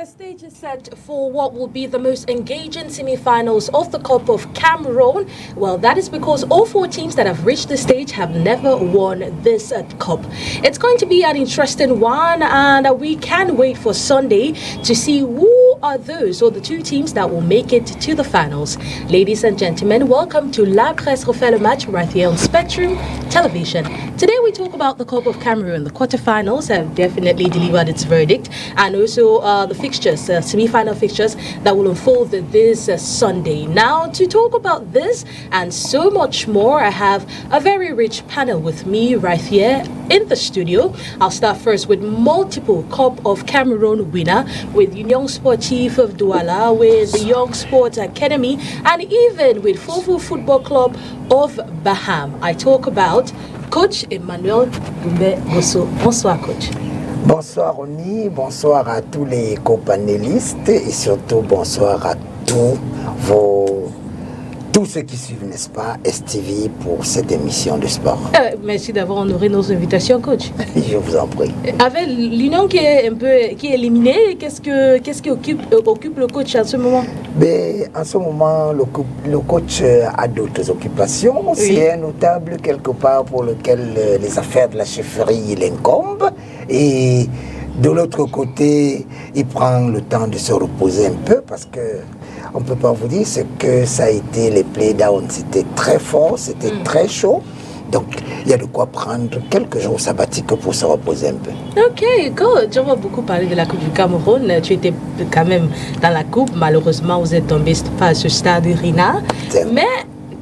The stage is set for what will be the most engaging semi-finals of the Cup of Cameroon. Well, that is because all four teams that have reached the stage have never won this cup. It's going to be an interesting one, and we can't wait for Sunday to see who are those or the two teams that will make it to the finals. Ladies and gentlemen, welcome to La Presse refait le match right here on Spectrum Television. Today we talk about the Cup of Cameroon. The quarterfinals have definitely delivered its verdict, and also the fixtures, semi-final fixtures that will unfold this Sunday. Now, to talk about this and so much more, I have a very rich panel with me right here in the studio. I'll start first with multiple Cup of Cameroon winner, with Union Sportive of Douala, with the Young Sports Academy, and even with Fofu Football Club of Baham. I talk about Coach Emmanuel Gumbe-Bosso. Bonsoir, Coach. Bonsoir Oni, bonsoir à tous les co-panélistes et surtout bonsoir à tous ceux qui suivent, n'est-ce pas, STV pour cette émission de sport. Merci d'avoir honoré nos invitations, coach. Je vous en prie. Avec l'Union qui est éliminée, qu'est-ce qui occupe le coach en ce moment? Mais en ce moment, le coach a d'autres occupations. Oui. C'est un notable quelque part pour lequel les affaires de la chefferie l'incombent. Et de l'autre côté, il prend le temps de se reposer un peu parce que on ne peut pas vous dire ce que ça a été les playdowns. C'était très fort, c'était très chaud. Donc, il y a de quoi prendre quelques jours sabbatiques pour se reposer un peu. Ok, good. On va beaucoup parler de la Coupe du Cameroun. Tu étais quand même dans la Coupe. Malheureusement, vous êtes tombé pas à ce stade, Rina. Mais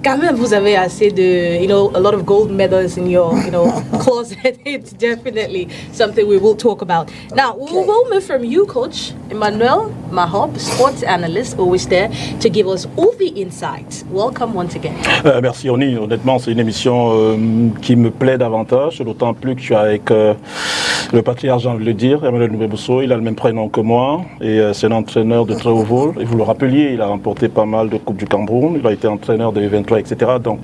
quand même, vous avez assez de, a lot of gold medals in your, closet. It's definitely something we will talk about. Now, we will move from you, Coach Emmanuel Mahob, sports analyst, always there to give us all the insights. Welcome once again. Merci, Oni. Honnêtement, c'est une émission qui me plaît davantage, d'autant plus que je suis avec le patriarche, j'ai envie de le dire, Emmanuel Gumbe-Bosso. Il a le même prénom que moi et c'est un entraîneur de très haut vol. Et vous le rappeliez, il a remporté pas mal de Coupes du Cameroun. Il a été entraîneur de 23, etc. Donc,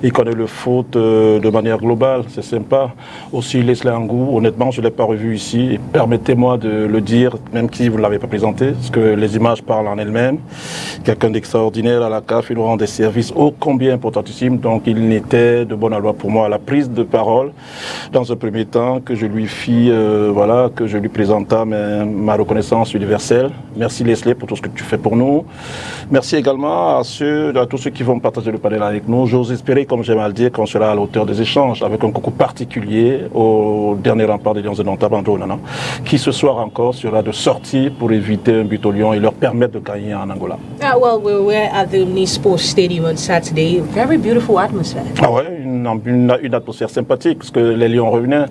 il connaît le foot de manière globale. C'est sympa. Aussi, Leslie Angou, honnêtement, je ne l'ai pas revu ici. Et permettez-moi de le dire, même si vous ne l'avez pas présenté, parce que les images parlent en elles-mêmes. Quelqu'un d'extraordinaire à la CAF, il nous rend des services ô combien importantissimes. Donc, il n'était de bonne loi pour moi à la prise de parole, dans un premier temps, que je lui fis, que je lui présenta ma reconnaissance universelle. Merci Leslie pour tout ce que tu fais pour nous. Merci également à tous ceux qui vont partager le panel avec nous. J'ose espérer, comme j'aime à le dire, qu'on sera à la hauteur des échanges, avec un coucou particulier au dernier rempart des Lions de Nantes, Andro Onana, qui ce soir encore sera de sortie pour éviter un but au Lion et leur permettre de gagner en Angola. Well, we were at the Nice Sports Stadium on Saturday. Very beautiful atmosphere. Ah ouais, une atmosphère sympathique, parce que les Lions revenaient,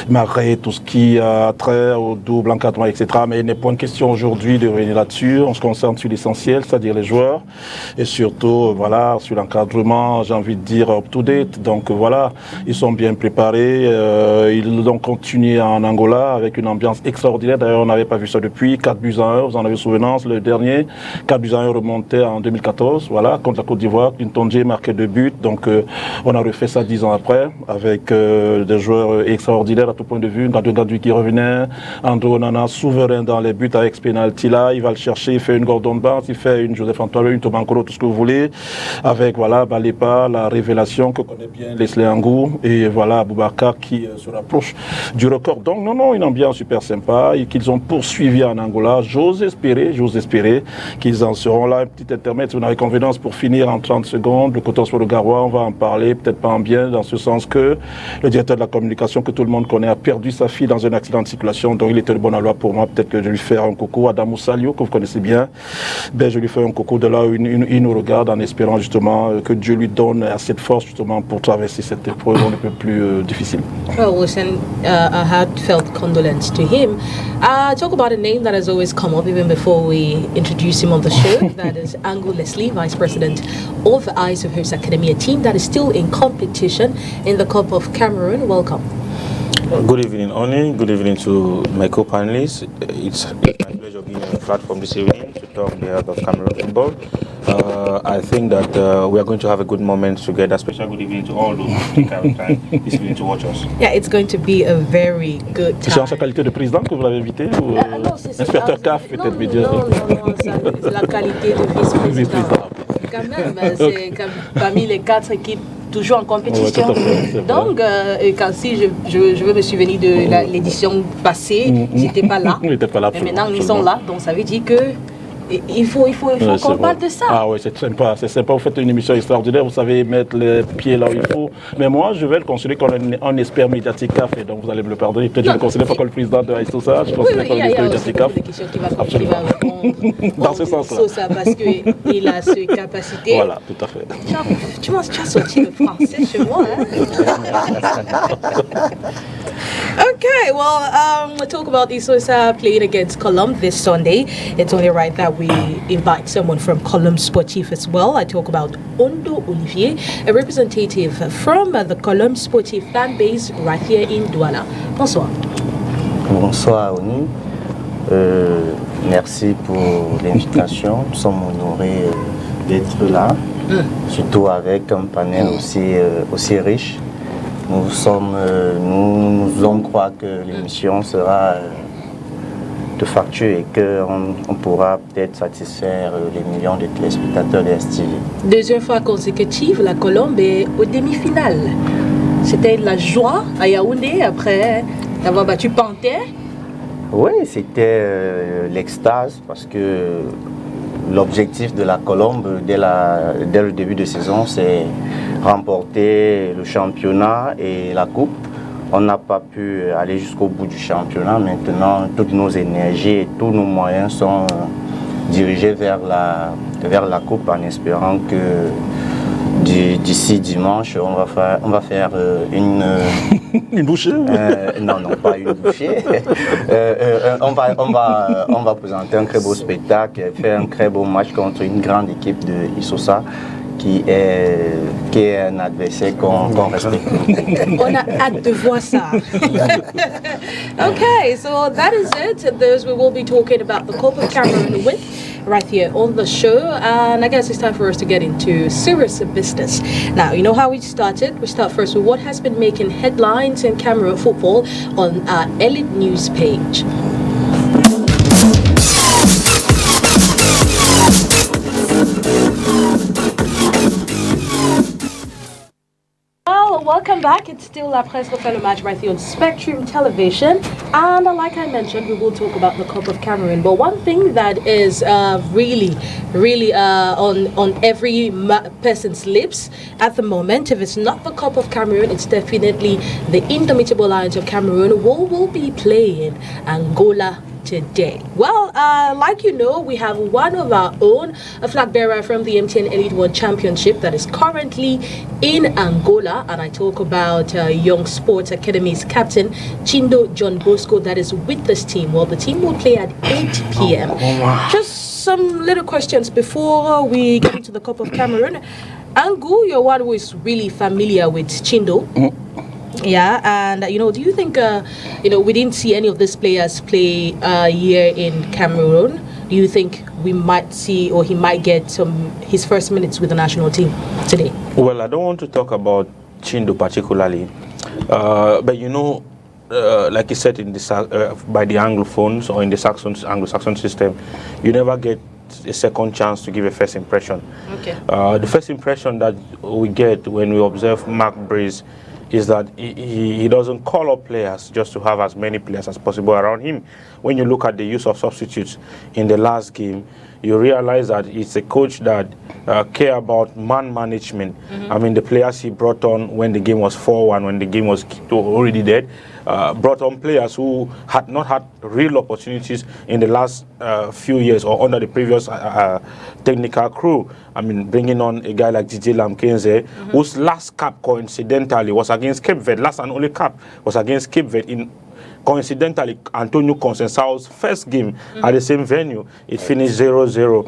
malgré tout ce qui a trait au double encadrement, etc. Mais il n'est point question aujourd'hui de revenir là-dessus. On se concentre sur l'essentiel, c'est-à-dire les joueurs, et surtout, sur l'encadrement, j'ai envie de dire up-to-date. Donc voilà, ils sont bien préparés. Ils ont continué en Angola avec une ambiance extraordinaire. D'ailleurs, on n'avait pas vu ça depuis. 4-1, vous en avez souvenance, le dernier. 4-1 remontait en 2014, contre la Côte d'Ivoire. Ntonje marquait 2 buts. Donc on a refait ça 10 ans après, avec des joueurs extraordinaires à tout point de vue. Gadou qui revenait, Andro Onana souverain dans les buts avec ce penalty là, il va le chercher, il fait une Gordon Barnes, il fait une Joseph Antoine, une Tobankoro, tout ce que vous voulez, avec Balepa, la révélation que connaît bien Leslie Angou, et Boubacar qui se rapproche du record. Donc non, une ambiance super sympa et qu'ils ont poursuivi en Angola. J'ose espérer qu'ils en seront là. Un petit intermède, c'est une réconvenance pour finir en 30 secondes. Le Coton sur le Garoua, on va en parler, peut-être pas en bien, dans ce sens que le directeur de la communication que tout le monde connaît a perdu sa fille dans un accident de circulation, donc il était de bonne loi pour moi. Peut-être que je lui fais un coucou à Adamou Salio, que vous connaissez bien. Je lui fais un coucou de là où il nous regarde, en espérant justement que Dieu lui donne assez de force justement pour traverser cette épreuve un peu plus difficile. Well, we'll send a heartfelt condolence to him. Talk about a name that has always come up even before we introduce him on the show. That is Angou Leslie, Vice President of the Eyes of Hosts Academy, a team that is still in competition in the Cup of Cameroon. Welcome. Good evening, Oni. Good evening to my co-panelists. It's my pleasure being on the platform this evening to talk on behalf of Cameroon football. I think that we are going to have a good moment together. Special good evening to all those who take out time this evening to watch us. Yeah, it's going to be a very good C'est en time. sa qualité de président que vous l'avez invité ou Non, inspecteur CAF peut-être me dire. Non, c'est la qualité de vice-président. Quand même, c'est comme parmi les 4 équipes toujours en compétition. Ouais, tout à fait, c'est vrai. Donc, quand si je veux me souvenir de l'édition passée, ils n'étaient pas là. Ils n'étaient pas là. Mais maintenant, ils sont là, donc ça veut dire que il faut qu'on parle de ça. Ah oui, c'est sympa, vous faites une émission extraordinaire, vous savez mettre les pieds là où il faut. Mais moi, je vais le considérer comme un expert médiatique CAF, et donc vous allez me le pardonner. Peut-être que je ne le considère pas comme le président de Sosa, je le considère comme l'expert médiatique CAF. Il y a des questions qui va répondre dans ce sens-là. Sosa parce qu'il a cette capacité. Voilà, tout à fait. Tu as sorti le français chez moi, hein? Okay, well, we'll talk about Isosa playing against Colombe this Sunday. It's only right that we invite someone from Colombe Sportif as well. I talk about Ondo Olivier, a representative from the Colombe Sportif fan base right here in Douala. Bonsoir. Bonsoir, Oni. Merci pour l'invitation. Nous sommes honorés d'être là, surtout avec un panel aussi riche. Nous allons croire que l'émission sera de facture et qu'on pourra peut-être satisfaire les millions de téléspectateurs de STV. Deuxième fois consécutive, la Colombe est aux demi-finales. C'était la joie à Yaoundé après avoir battu Panthère. Oui, c'était l'extase parce que l'objectif de la Colombe dès le début de saison, c'est remporter le championnat et la coupe. On n'a pas pu aller jusqu'au bout du championnat. Maintenant, toutes nos énergies et tous nos moyens sont dirigés vers la coupe en espérant que d'ici dimanche, on va faire une bouchée. Non, pas une bouchée. On va présenter un très beau spectacle et faire un très beau match contre une grande équipe de Isosa qui est un adversaire qu'on respecte. On a hâte de voir ça. Okay, so that is it. We will be talking about the Cup of Cameroon with right here on the show, and I guess it's time for us to get into serious business. Now, you know how we started? We start first with what has been making headlines in Cameroon football on our Elite News page. Welcome back. It's still La Presse Refait le Match right here on Spectrum Television. And like I mentioned, we will talk about the Cup of Cameroon. But one thing that is really on every person's lips at the moment, if it's not the Cup of Cameroon, it's definitely the Indomitable Lions of Cameroon who will be playing Angola today. Well, like you know, we have one of our own, a flag bearer from the MTN Elite One Championship that is currently in Angola, and I talk about Young Sports Academy's captain Chindo John Bosco that is with this team. Well, the team will play at 8 p.m. Just some little questions before we get into the Cup of Cameroon. Angu, you're one who is really familiar with Chindo. Yeah, and do you think we didn't see any of these players play here in Cameroon? Do you think we might see, or he might get his first minutes with the national team today? Well, I don't want to talk about Chindo particularly, but like you said, by the Anglophones or in the Anglo-Saxon system, you never get a second chance to give a first impression. Okay. The first impression that we get when we observe Mark Breeze is that he doesn't call up players just to have as many players as possible around him. When you look at the use of substitutes in the last game, you realize that it's a coach that care about man management. Mm-hmm. I mean, the players he brought on when the game was 4-1, when the game was already dead, brought on players who had not had real opportunities in the last few years or under the previous technical crew. I mean, bringing on a guy like DJ Lamkenze, whose last cap coincidentally was against Cape Verde, last and only cap was against Cape Verde in coincidentally Antonio Consensao's first game at the same venue. It finished 0-0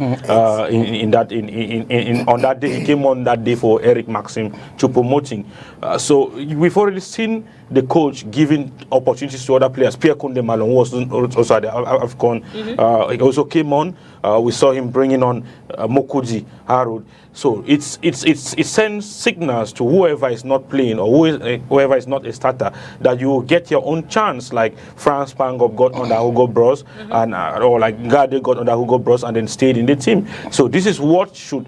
on that day. He came on that day for Eric Maxim Choupo-Moting. So we've already seen the coach giving opportunities to other players. Pierre Kunde Malone was also at the AFCON. He also came on. We saw him bringing on Mokuji Harud. So it sends signals to whoever is not playing or whoever is not a starter that you will get your own chance, like Franz Pangop got under Hugo Bros and or like Gade got under Hugo Bros and then stayed in the team. So this is what should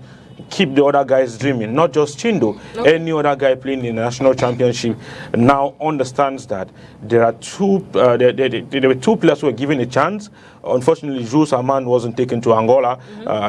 keep the other guys dreaming, not just Chindo. Okay. Any other guy playing in the national championship now understands that there are there were two players who were given a chance. Unfortunately, Jules Aman wasn't taken to Angola.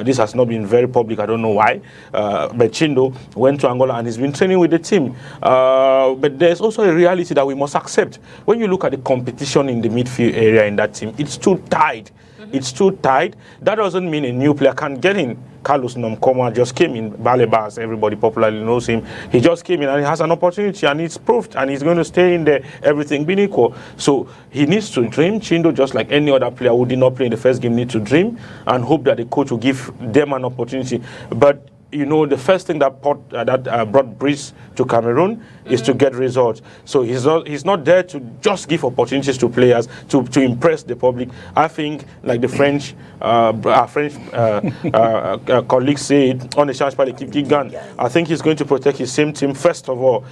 This has not been very public. I don't know why. But Chindo went to Angola and he's been training with the team. But there's also a reality that we must accept. When you look at the competition in the midfield area in that team, it's too tight. It's too tight. That doesn't mean a new player can't get in. Carlos Nomkoma just came in. Balebas, everybody popularly knows him. He just came in and he has an opportunity and it's proved and he's going to stay in there, everything being equal. So he needs to dream. Chindo, just like any other player who did not play in the first game, needs to dream and hope that the coach will give them an opportunity. But you know, the first thing that brought Brice to Cameroon is to get results. So he's not there to just give opportunities to players to impress the public. I think, like the French colleagues say, on the change par l'équipe qui gagne. I think he's going to protect his same team first of all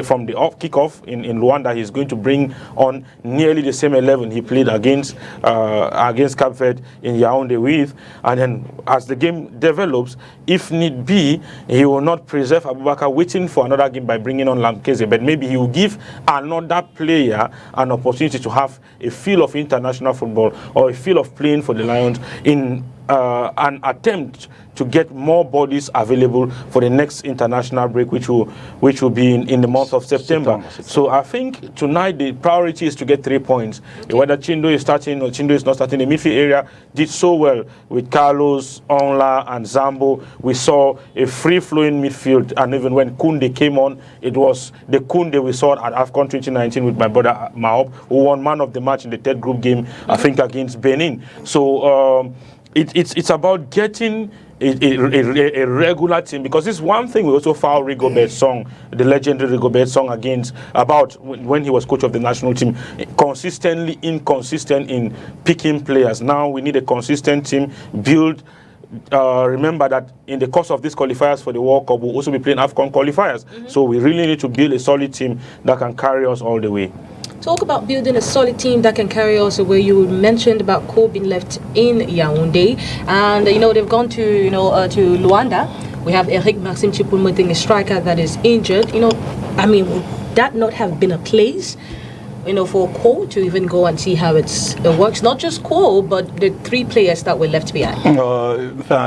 from the kickoff in Luanda. He's going to bring on nearly the same 11 he played against Cape Verde in Yaoundé with, and then as the game develops, if need be, he will not preserve Abubakar waiting for another game by bringing on Lamkeze, but maybe he will give another player an opportunity to have a feel of international football or a feel of playing for the Lions in an attempt to get more bodies available for the next international break, which will be in the month of September. So I think tonight the priority is to get 3 points. Okay. Whether Chindo is starting or Chindo is not starting, the midfield area did so well with Carlos, Onla, and Zambo. We saw a free-flowing midfield, and even when Kunde came on, it was the Kunde we saw at AFCON 2019 with my brother Mahop, who won man of the match in the third group game, I think against Benin. So it's about getting a regular team, because this one thing we also found Rigobert's song, the legendary Rigobert song about when he was coach of the national team, consistently inconsistent in picking players. Now we need a consistent team build. Remember that in the course of these qualifiers for the World Cup, we'll also be playing AFCON qualifiers. So we really need to build a solid team that can carry us all the way. Talk about building a solid team that can carry us away. You mentioned about Cole being left in Yaoundé, and they've gone to to Luanda. We have Eric Maxime Chipulmoting, a striker that is injured. Would that not have been a place for Cole to even go and see how it works? Not just Cole, but the 3 players that were left behind.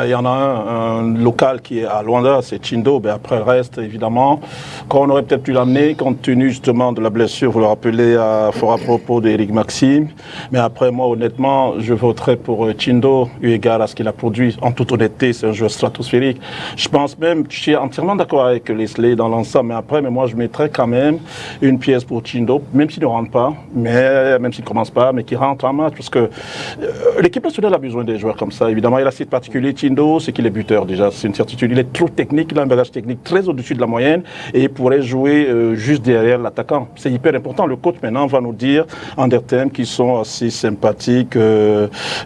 Il y en a un local qui est à Luanda, c'est Chindo. Mais après le reste, évidemment, quand on aurait peut-être pu l'amener, compte tenu justement de la blessure, vous le rappelez, fort à propos d'Éric Maxime. Mais après, moi, honnêtement, je voterais pour Chindo, eu égard à ce qu'il a produit. En toute honnêteté, c'est un joueur stratosphérique. Je pense même, je suis entièrement d'accord avec Leslie dans l'ensemble. Mais moi, je mettrais quand même une pièce pour Chindo, même s'il ne rentre pas, même s'il ne commence pas, mais qu'il rentre en match, parce que l'équipe nationale a besoin des joueurs comme ça. Évidemment, il a ce particulier Chindo, c'est qu'il est buteur déjà, c'est une certitude. Il est trop technique, il a un bagage technique très au-dessus de la moyenne et il pourrait jouer juste derrière l'attaquant. C'est hyper important. Le coach maintenant va nous dire en des termes qui sont assez sympathiques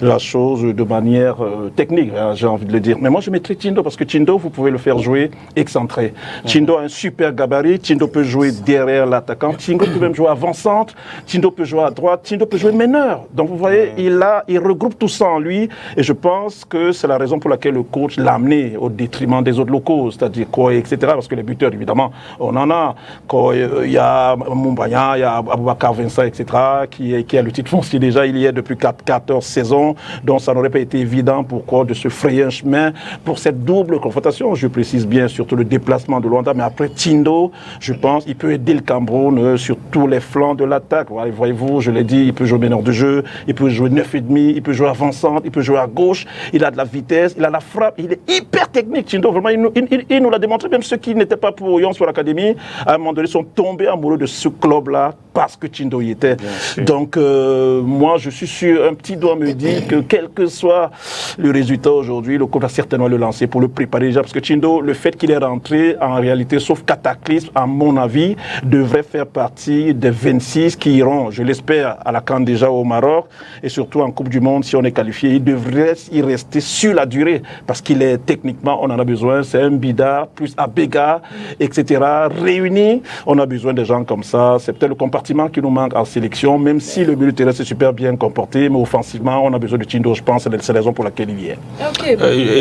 la chose de manière technique, j'ai envie de le dire. Mais moi je mettrais Chindo, parce que Chindo, vous pouvez le faire jouer excentré. Chindo a un super gabarit, Chindo peut jouer derrière l'attaquant, Chindo peut même jouer avant-centre, Chindo peut jouer à droite, Chindo peut jouer meneur. Donc vous voyez, il regroupe tout ça en lui, et je pense que c'est la raison pour laquelle le coach l'a amené au détriment des autres locaux, c'est-à-dire Koy, etc. Parce que les buteurs, évidemment, on en a. Koy, il y a Mumbanya, il y a Aboubakar Vincent, etc., qui a le titre foncier déjà, il y est depuis 14 saisons, donc ça n'aurait pas été évident de se frayer un chemin pour cette double confrontation. Je précise bien surtout le déplacement de Luanda, mais après Chindo, je pense, il peut aider le Cameroun sur tous les flancs de l'attaque. Voyez-vous, je l'ai dit, il peut jouer meneur de jeu, il peut jouer 9,5, il peut jouer avant-centre, il peut jouer à gauche, il a de la vitesse, il a la frappe, il est hyper technique, Chindo. Vraiment, il nous l'a démontré, même ceux qui n'étaient pas pour Lyon sur l'Académie, à un moment donné, sont tombés amoureux de ce club-là parce que Chindo y était. Donc, moi, je suis sûr, un petit doigt me dit que quel que soit le résultat aujourd'hui, le coach va certainement le lancer pour le préparer déjà, parce que Chindo, le fait qu'il est rentré, en réalité, sauf cataclysme, à mon avis, devrait faire partie des 26 qui iront, je l'espère, à la CAN déjà au Maroc, et surtout en Coupe du Monde, si on est qualifié. Il devrait y rester sur la durée, parce qu'il est techniquement, on en a besoin, c'est un Bida, plus Abega, etc. Réunis, on a besoin des gens comme ça. C'est peut-être le compartiment qui nous manque en sélection, même si le milieu terrestre est super bien comporté, mais offensivement, on a besoin de Chindo, je pense, c'est la raison pour laquelle il y est. Okay,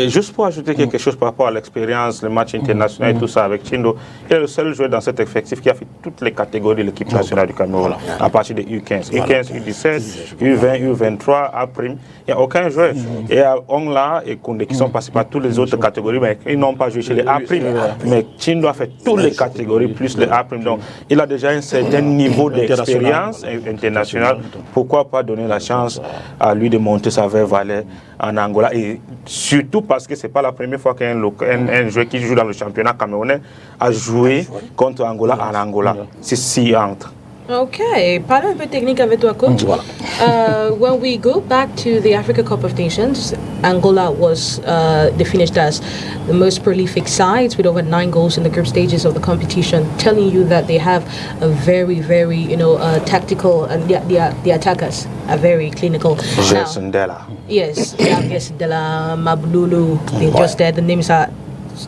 et juste pour ajouter quelque chose par rapport à l'expérience, le match international et tout ça avec Chindo, il est le seul joueur dans cet effectif qui a fait toutes les catégories de l'équipe nationale du Cameroun, à partir de U15, U15, U17, U20, U23, A', il n'y a aucun joueur. Et Ongla et Koundé qui sont passés par toutes les autres catégories, mais ils n'ont pas joué chez les A', mais Chindo a fait toutes les catégories plus les A', donc il a déjà un certain niveau d'expérience internationale. Pourquoi pas donner la chance à lui de monter sa vraie valeur en Angola, et surtout parce que c'est pas la première fois qu'un joueur qui joue dans le championnat camerounais a joué contre Angola en Angola. C'est si entre. Okay, parlons un peu technique avec toi, coach. When we go back to the Africa Cup of Nations, Angola was finished as the most prolific side with over 9 goals in the group stages of the competition, telling you that they have a very, very, tactical, and the attackers are very clinical. Gerson Della. Yes, Gerson Della, Mabululu, the names are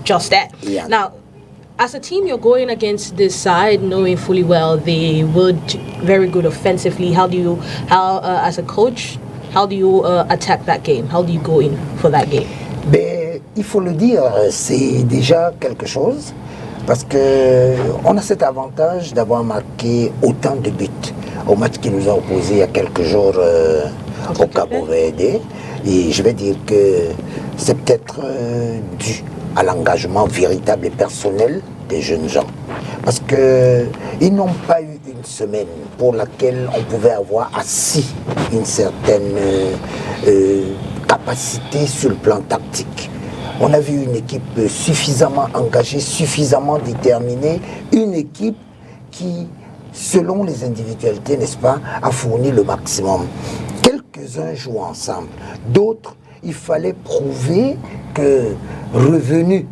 just that. Yeah. Now, as a team, you're going against this side, knowing fully well they would very good offensively. As a coach, how do you attack that game? How do you go in for that game? Ben, il faut le dire, c'est déjà quelque chose, parce que on a cet avantage d'avoir marqué autant de buts au match qui nous a opposé il y a quelques jours au Cabo Verde. Et je vais dire que c'est peut-être dû à l'engagement véritable et personnel des jeunes gens. Parce qu'ils n'ont pas eu une semaine pour laquelle on pouvait avoir assis une certaine capacité sur le plan tactique. On a vu une équipe suffisamment engagée, suffisamment déterminée, une équipe qui, selon les individualités, n'est-ce pas, a fourni le maximum. Quelques-uns jouent ensemble, d'autres, il fallait prouver que revenu,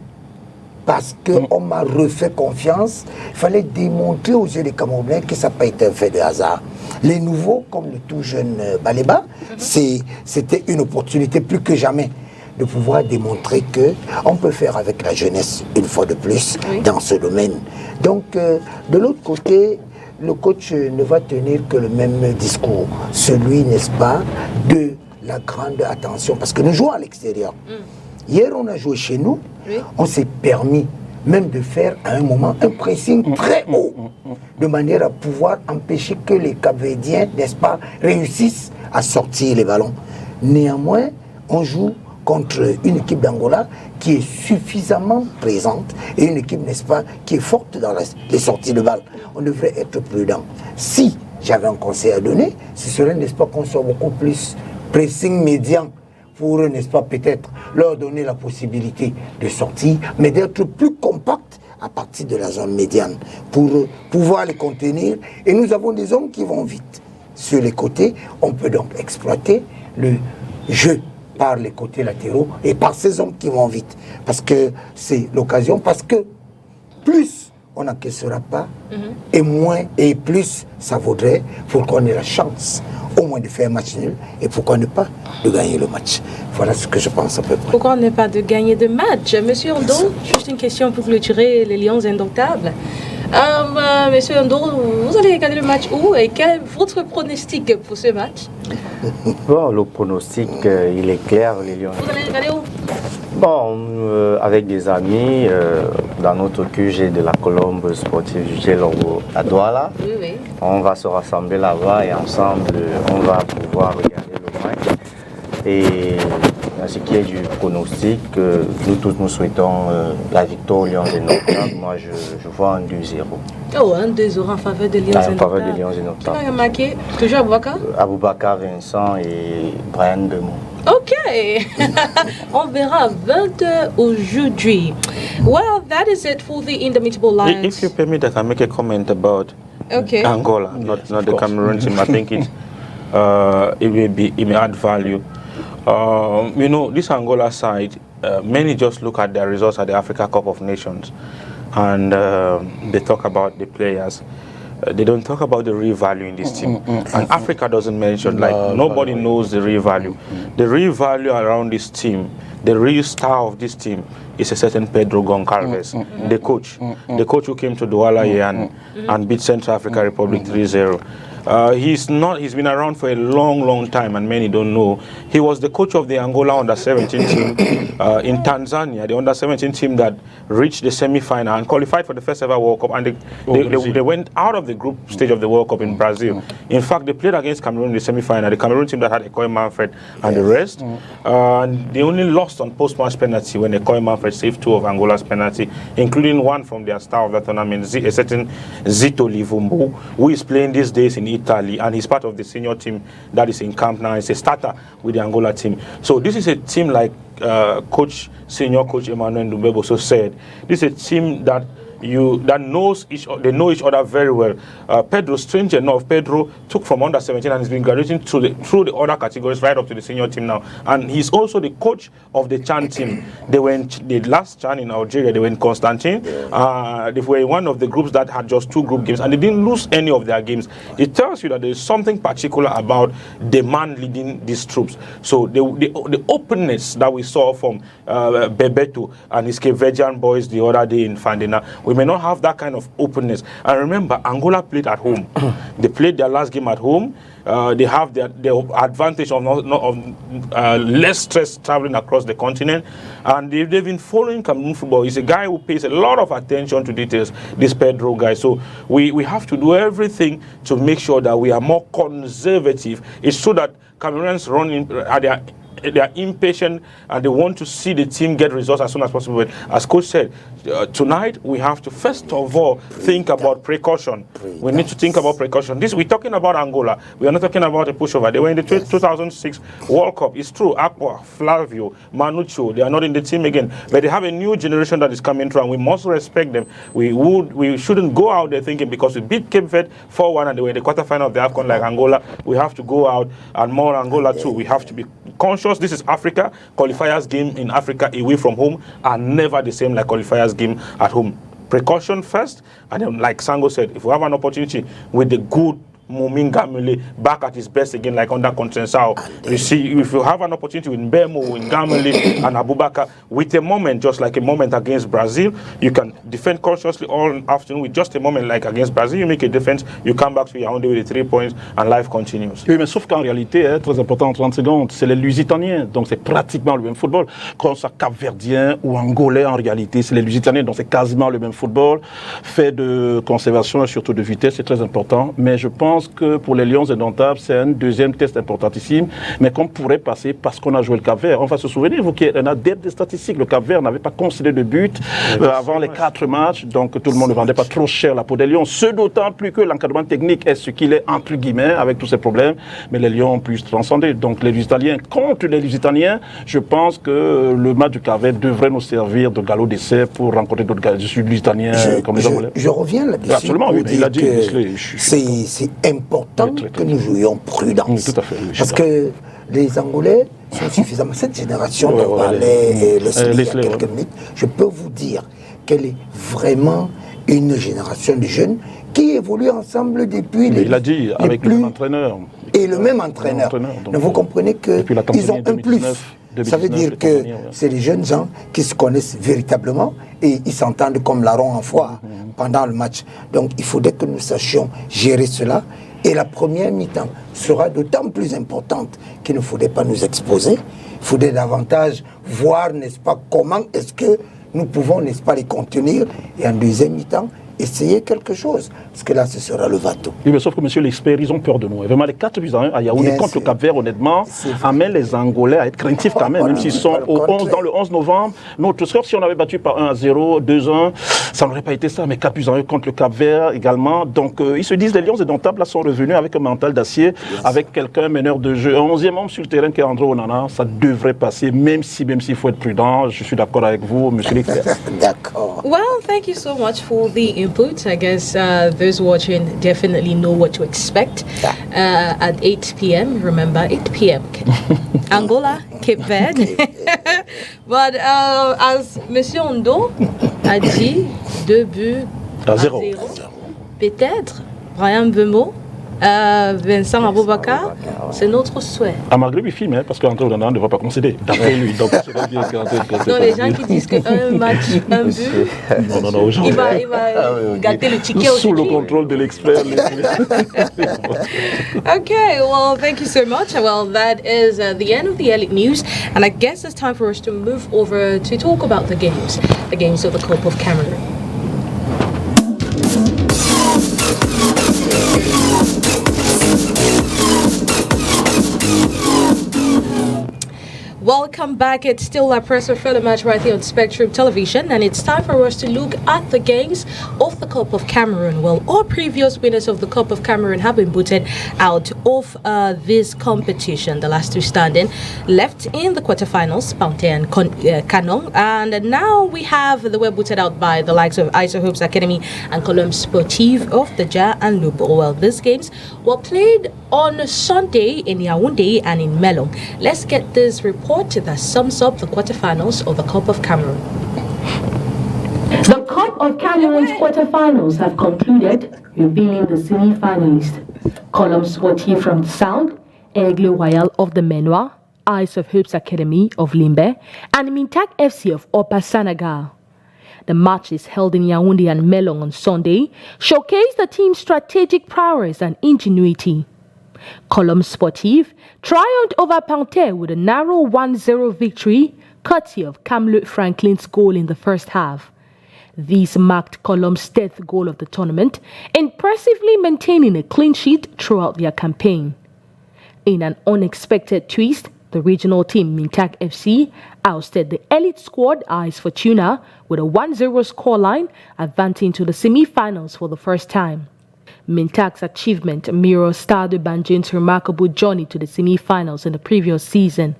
parce qu'on m'a refait confiance, il fallait démontrer aux yeux des Camerounais que ça n'a pas été un fait de hasard. Les nouveaux, comme le tout jeune Baleba, c'était une opportunité plus que jamais de pouvoir démontrer qu'on peut faire avec la jeunesse une fois de plus dans ce domaine. Donc, de l'autre côté, le coach ne va tenir que le même discours, celui, n'est-ce pas, de la grande attention, parce que nous jouons à l'extérieur. Hier, on a joué chez nous, on s'est permis même de faire à un moment un pressing très haut, de manière à pouvoir empêcher que les Cap-Verdiens, n'est-ce pas, réussissent à sortir les ballons. Néanmoins, on joue contre une équipe d'Angola qui est suffisamment présente et une équipe, n'est-ce pas, qui est forte dans les sorties de balles. On devrait être prudent. Si j'avais un conseil à donner, ce serait, n'est-ce pas, qu'on soit beaucoup plus pressing médian pour, n'est-ce pas, peut-être leur donner la possibilité de sortir, mais d'être plus compact à partir de la zone médiane pour pouvoir les contenir. Et nous avons des hommes qui vont vite. Sur les côtés, on peut donc exploiter le jeu par les côtés latéraux et par ces hommes qui vont vite. Parce que c'est l'occasion, parce que plus on n'encaissera pas, et moins et plus ça vaudrait pour qu'on ait la chance au moins de faire un match nul et pourquoi ne pas de gagner le match. Voilà ce que je pense à peu près. Pourquoi ne pas de gagner de match? Monsieur Ondo, juste une question pour clôturer les Lions indomptables. Monsieur Ondo, vous allez regarder le match où et quel est votre pronostic pour ce match? Bon, le pronostic, il est clair, les Lions. Vous allez regarder où? Bon, avec des amis, dans notre QG de la Colombe sportive du Gelongo à Douala, on va se rassembler là-bas et ensemble, on va pouvoir regarder le match. Et dans ce qui est du pronostic, nous tous nous souhaitons la victoire aux Lions indomptables. Moi, je vois un 2-0. Oh, 1-2 en faveur des Lions En indomptables. faveur des Lions indomptables. Qui a marqué? Toujours Aboubakar? Aboubakar Vincent et Brian Bemo. Ok, on verra 20h aujourd'hui. Well, that is it for the Indomitable Lions. If you permit, I can make a comment about Angola, not the Cameroon team. I think it may add value. This Angola side, many just look at their results at the Africa Cup of Nations, and they talk about the players. They don't talk about the real value in this team. And Africa doesn't mention, nobody knows the real value. The real value around this team, the real star of this team is a certain Pedro Goncalves, the coach who came to Douala and beat Central African Republic 3-0. He's been around for a long time, and many don't know. He was the coach of the Angola under-17 team in Tanzania, the under-17 team that reached the semi-final and qualified for the first ever World Cup, and they went out of the group stage of the World Cup in Brazil. In fact, they played against Cameroon in the semi-final, the Cameroon team that had Ekoy Manfred and the rest. And they only lost on post-match penalty when Ekoy Manfred saved 2 of Angola's penalty, including one from their star of the tournament, a certain Zito Livumbu, who is playing these days in Italy, and he's part of the senior team that is in camp now. He's a starter with the Angola team. So this is a team like senior coach Emmanuel Ndumbebo so said. This is a team that knows they know each other very well. Pedro, strange enough, Pedro took from under-17 and has been graduating through the other categories right up to the senior team now. And he's also the coach of the Chan team. They were in the last Chan in Algeria. They were in Constantine. They were in one of the groups that had just 2 group games, and they didn't lose any of their games. It tells you that there is something particular about the man leading these troops. So the openness that we saw from Bebeto and his Cape Verdean boys the other day in Fandena, we may not have that kind of openness. And remember, Angola played at home. They played their last game at home. They have their advantage of less stress traveling across the continent. And they've been following Cameroon football. He's a guy who pays a lot of attention to details, this Pedro guy. So we have to do everything to make sure that we are more conservative. It's true that Cameroonians they are impatient and they want to see the team get results as soon as possible. But as coach said, tonight we have to first of all think about precaution. We need to think about precaution. We're talking about Angola. We are not talking about a pushover. They were in the 2006 World Cup. It's true. Aqua, Flavio, Manucho, they are not in the team again. But they have a new generation that is coming through, and we must respect them. We shouldn't go out there thinking because we beat Cape Verde 4-1 and they were in the quarterfinal of the AFCON like Angola. We have to go out and more Angola too. We have to be conscious. This is Africa. Qualifiers game in Africa away from home are never the same like qualifiers game at home. Precaution first, and then like Sango said, if we have an opportunity with the good Muminga Mule back at his best again, like under Conceição. You see, if you have an opportunity with Mbemo, with Ngamale and Aboubakar, with a moment, just like a moment against Brazil, you can defend cautiously all afternoon. With just a moment, like against Brazil, you make a defense, you come back to your own day with the 3 points, and life continues. Oui, mais sauf qu'en réalité, très important en 30 secondes, c'est les Lusitaniens, donc c'est pratiquement le même football. Quand ça Cap-Verdien ou Angolais, en réalité, c'est les Lusitaniens, donc c'est quasiment le même football, fait de conservation et surtout de vitesse, c'est très important. Mais je pense que pour les Lions indomptables, c'est un deuxième test importantissime, mais qu'on pourrait passer parce qu'on a joué le Cap-Vert. On va se souvenir, vous qui êtes un adepte des statistiques, le Cap-Vert n'avait pas concédé de but avant les 4 matchs, donc tout le monde ne vendait pas trop cher la peau des Lions, ce d'autant plus que l'encadrement technique est ce qu'il est, entre guillemets, avec tous ces problèmes, mais les Lions ont pu se transcender. Donc les Lusitaniens, contre les Lusitaniens, je pense que le match du Cap-Vert devrait nous servir de galop d'essai pour rencontrer d'autres gars Lusitaniens comme les Angolais. Je reviens là-dessus. Absolument, oui, il a dit c'est important que nous jouions prudence. Tout à fait, oui, parce que les Angolais sont suffisamment. Cette génération dont parlait Leslie il y a quelques minutes, je peux vous dire qu'elle est vraiment une génération de jeunes qui évoluent ensemble depuis il a dit avec le même entraîneur. Et le même entraîneur. Donc vous comprenez qu'ils ont un plus. Ça veut dire que c'est les jeunes gens qui se connaissent véritablement et ils s'entendent comme larron en foire pendant le match. Donc il faudrait que nous sachions gérer cela. Et la première mi-temps sera d'autant plus importante qu'il ne faudrait pas nous exposer. Il faudrait davantage voir, n'est-ce pas, comment est-ce que nous pouvons, n'est-ce pas, les contenir. Et en deuxième mi-temps, essayer quelque chose. Parce que là, ce sera le bateau. Oui, mais sauf que, monsieur l'expert, ils ont peur de nous. Et vraiment, les 4-1 à Yaoundé Bien contre sûr. le Cap-Vert, honnêtement, amène les Angolais à être craintifs quand même, Voilà, même s'ils c'est sont pas le au 11, contraire. dans le 11 novembre. Notre score, si on avait battu par 1-0, 2-1, ça n'aurait pas été ça. Mais 4-1 contre le Cap-Vert également. Donc, ils se disent, les Lions indomptables là sont revenus avec un mental d'acier, avec quelqu'un meneur de jeu. Un 11e homme sur le terrain qui est André Onana, ça devrait passer, même s'il faut être prudent. Je suis d'accord avec vous, monsieur l'expert. D'accord. Well, thank you so much for the input. I guess those watching definitely know what to expect at 8 p.m. Remember, 8 p.m. Angola, Cape Verde. But as Monsieur Ondo a dit, 2 buts À 0. Peut-être, Brian Bemo, Vincent Aboubakar, c'est notre souhait. À Maghreb, il filme, parce qu'André Onana ne va pas concéder. D'après lui. Donc, ce serait bien qu'André concède. Non, les gens qui disent qu'un match, un but, Non, aujourd'hui. il va gâter le ticket Sous le aujourd'hui. contrôle de l'expert. Okay, well, thank you so much. Well, that is the end of the Elite News, and I guess it's time for us to move over to talk about the games of the Cup of Cameroon. Welcome back. It's still a press for the match right here on Spectrum Television, and it's time for us to look at the games of the Cup of Cameroon. Well, all previous winners of the Cup of Cameroon have been booted out of this competition. The last two standing left in the quarterfinals, Pante and Canon, and now we have they were booted out by the likes of Iso Hopes Academy and Colombe Sportive of the Ja and Lubo. Well, these games were played on Sunday in Yaoundé and in Melong. Let's get this report that sums up the quarterfinals of the Cup of Cameroon. The Cup of Cameroon's quarterfinals have concluded, revealing the semi-finalists. Colombe Sportive from the south, Aigle Royal of the Menoir, Eyes of Hopes Academy of Limbe, and Mintak FC of Upper Senegal. The matches held in Yaoundé and Melong on Sunday showcased the team's strategic prowess and ingenuity. Colombe Sportive triumphed over Panthère with a narrow 1-0 victory, courtesy of Kamlut Franklin's goal in the first half. This marked Colombe's 10th goal of the tournament, impressively maintaining a clean sheet throughout their campaign. In an unexpected twist, the regional team Mintak FC ousted the elite squad Eyes Fortuna with a 1-0 scoreline, advancing to the semi-finals for the first time. Mintak's achievement mirrors Stade Banjin's remarkable journey to the semi-finals in the previous season.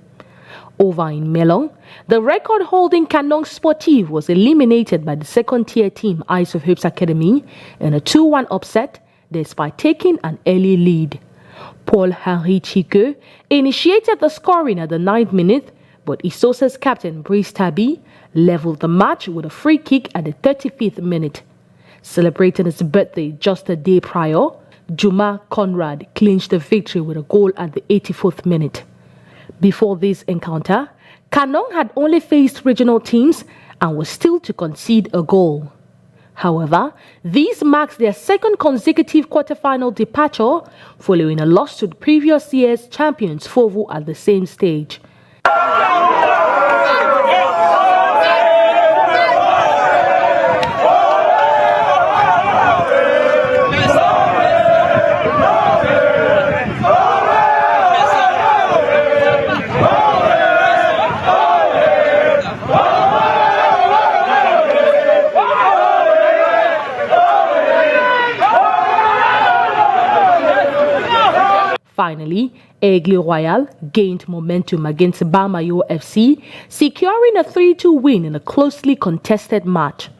Over in Melong, the record-holding Canon Sportive was eliminated by the second-tier team Eyes of Hopes Academy in a 2-1 upset, despite taking an early lead. Paul-Henri Chique initiated the scoring at the 9th minute, but Isosa's captain Brice Tabi leveled the match with a free kick at the 35th minute. Celebrating his birthday just a day prior, Juma Conrad clinched the victory with a goal at the 84th minute. Before this encounter, Canon had only faced regional teams and was still to concede a goal. However, this marks their second consecutive quarterfinal departure, following a loss to the previous year's champions Fovu at the same stage. Finally, Aigle Royal gained momentum against Bamayo FC, securing a 3-2 win in a closely contested match.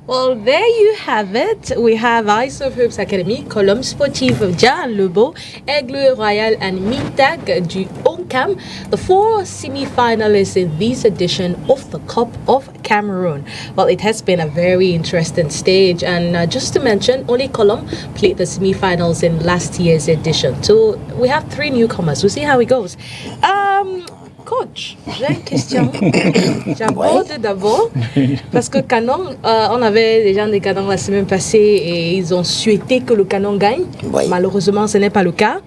Well, there you have it. We have Eyes of Hopes Academy, Colombe Sportive of Ja and Lubo, Aigle Royal and Mintak du Onkam, the 4 semi-finalists in this edition of the Cup of Cameroon. Well, it has been a very interesting stage, and just to mention, only Colombe played the semi-finals in last year's edition. So we have 3 newcomers. We'll see how it goes. Coach, j'ai une question. J'aborde d'abord parce que Canon, on avait des gens des Canon la semaine passée et ils ont souhaité que le Canon gagne. Oui. Malheureusement, ce n'est pas le cas.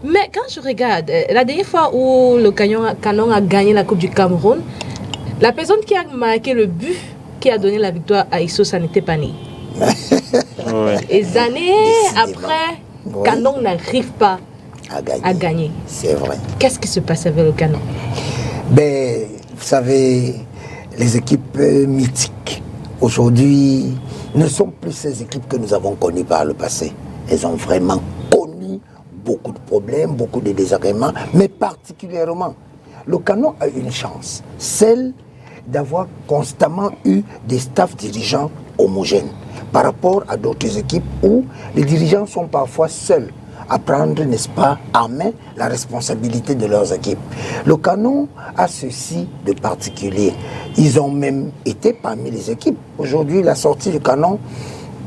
Mais quand je regarde, la dernière fois où le Canon a gagné la Coupe du Cameroun, la personne qui a marqué le but qui a donné la victoire à Issosa n'était pas né. Et des années après, Oui. Canon n'arrive pas à gagner. C'est vrai. Qu'est-ce qui se passe avec le Canon? Ben, vous savez, les équipes mythiques, aujourd'hui, ne sont plus ces équipes que nous avons connues par le passé. Elles ont vraiment connu beaucoup de problèmes, beaucoup de désagréments, mais particulièrement, le Canon a une chance, celle d'avoir constamment eu des staffs dirigeants homogènes par rapport à d'autres équipes où les dirigeants sont parfois seuls à prendre, n'est-ce pas, en main la responsabilité de leurs équipes. Le Canon a ceci de particulier. Ils ont même été parmi les équipes. Aujourd'hui, la sortie du Canon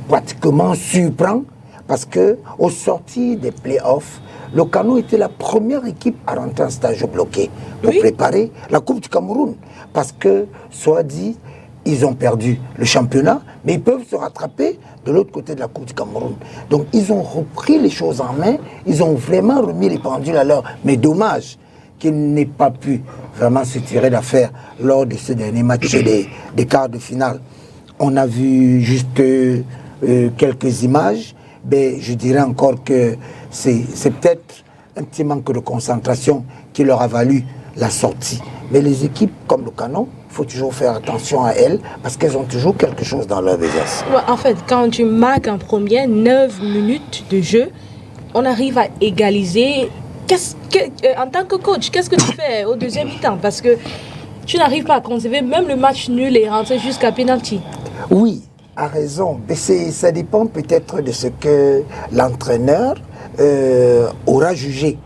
pratiquement surprend parce que au sortir des playoffs, le Canon était la première équipe à rentrer en stage bloqué pour préparer la Coupe du Cameroun. Parce que, soit dit, ils ont perdu le championnat, mais ils peuvent se rattraper de l'autre côté de la Coupe du Cameroun. Donc ils ont repris les choses en main, ils ont vraiment remis les pendules à l'heure. Mais dommage qu'ils n'aient pas pu vraiment se tirer d'affaire lors de ce dernier match des quarts de finale. On a vu juste quelques images, mais je dirais encore que c'est peut-être un petit manque de concentration qui leur a valu la sortie. Mais les équipes comme le Canon, il faut toujours faire attention à elles parce qu'elles ont toujours quelque chose dans leur besace. Ouais, en fait, quand tu marques en première 9 minutes de jeu, on arrive à égaliser. En tant que coach, qu'est-ce que tu fais au deuxième mi-temps? Parce que tu n'arrives pas à conserver même le match nul et rentrer jusqu'à pénalty. Oui, a raison. Mais ça dépend peut-être de ce que l'entraîneur aura jugé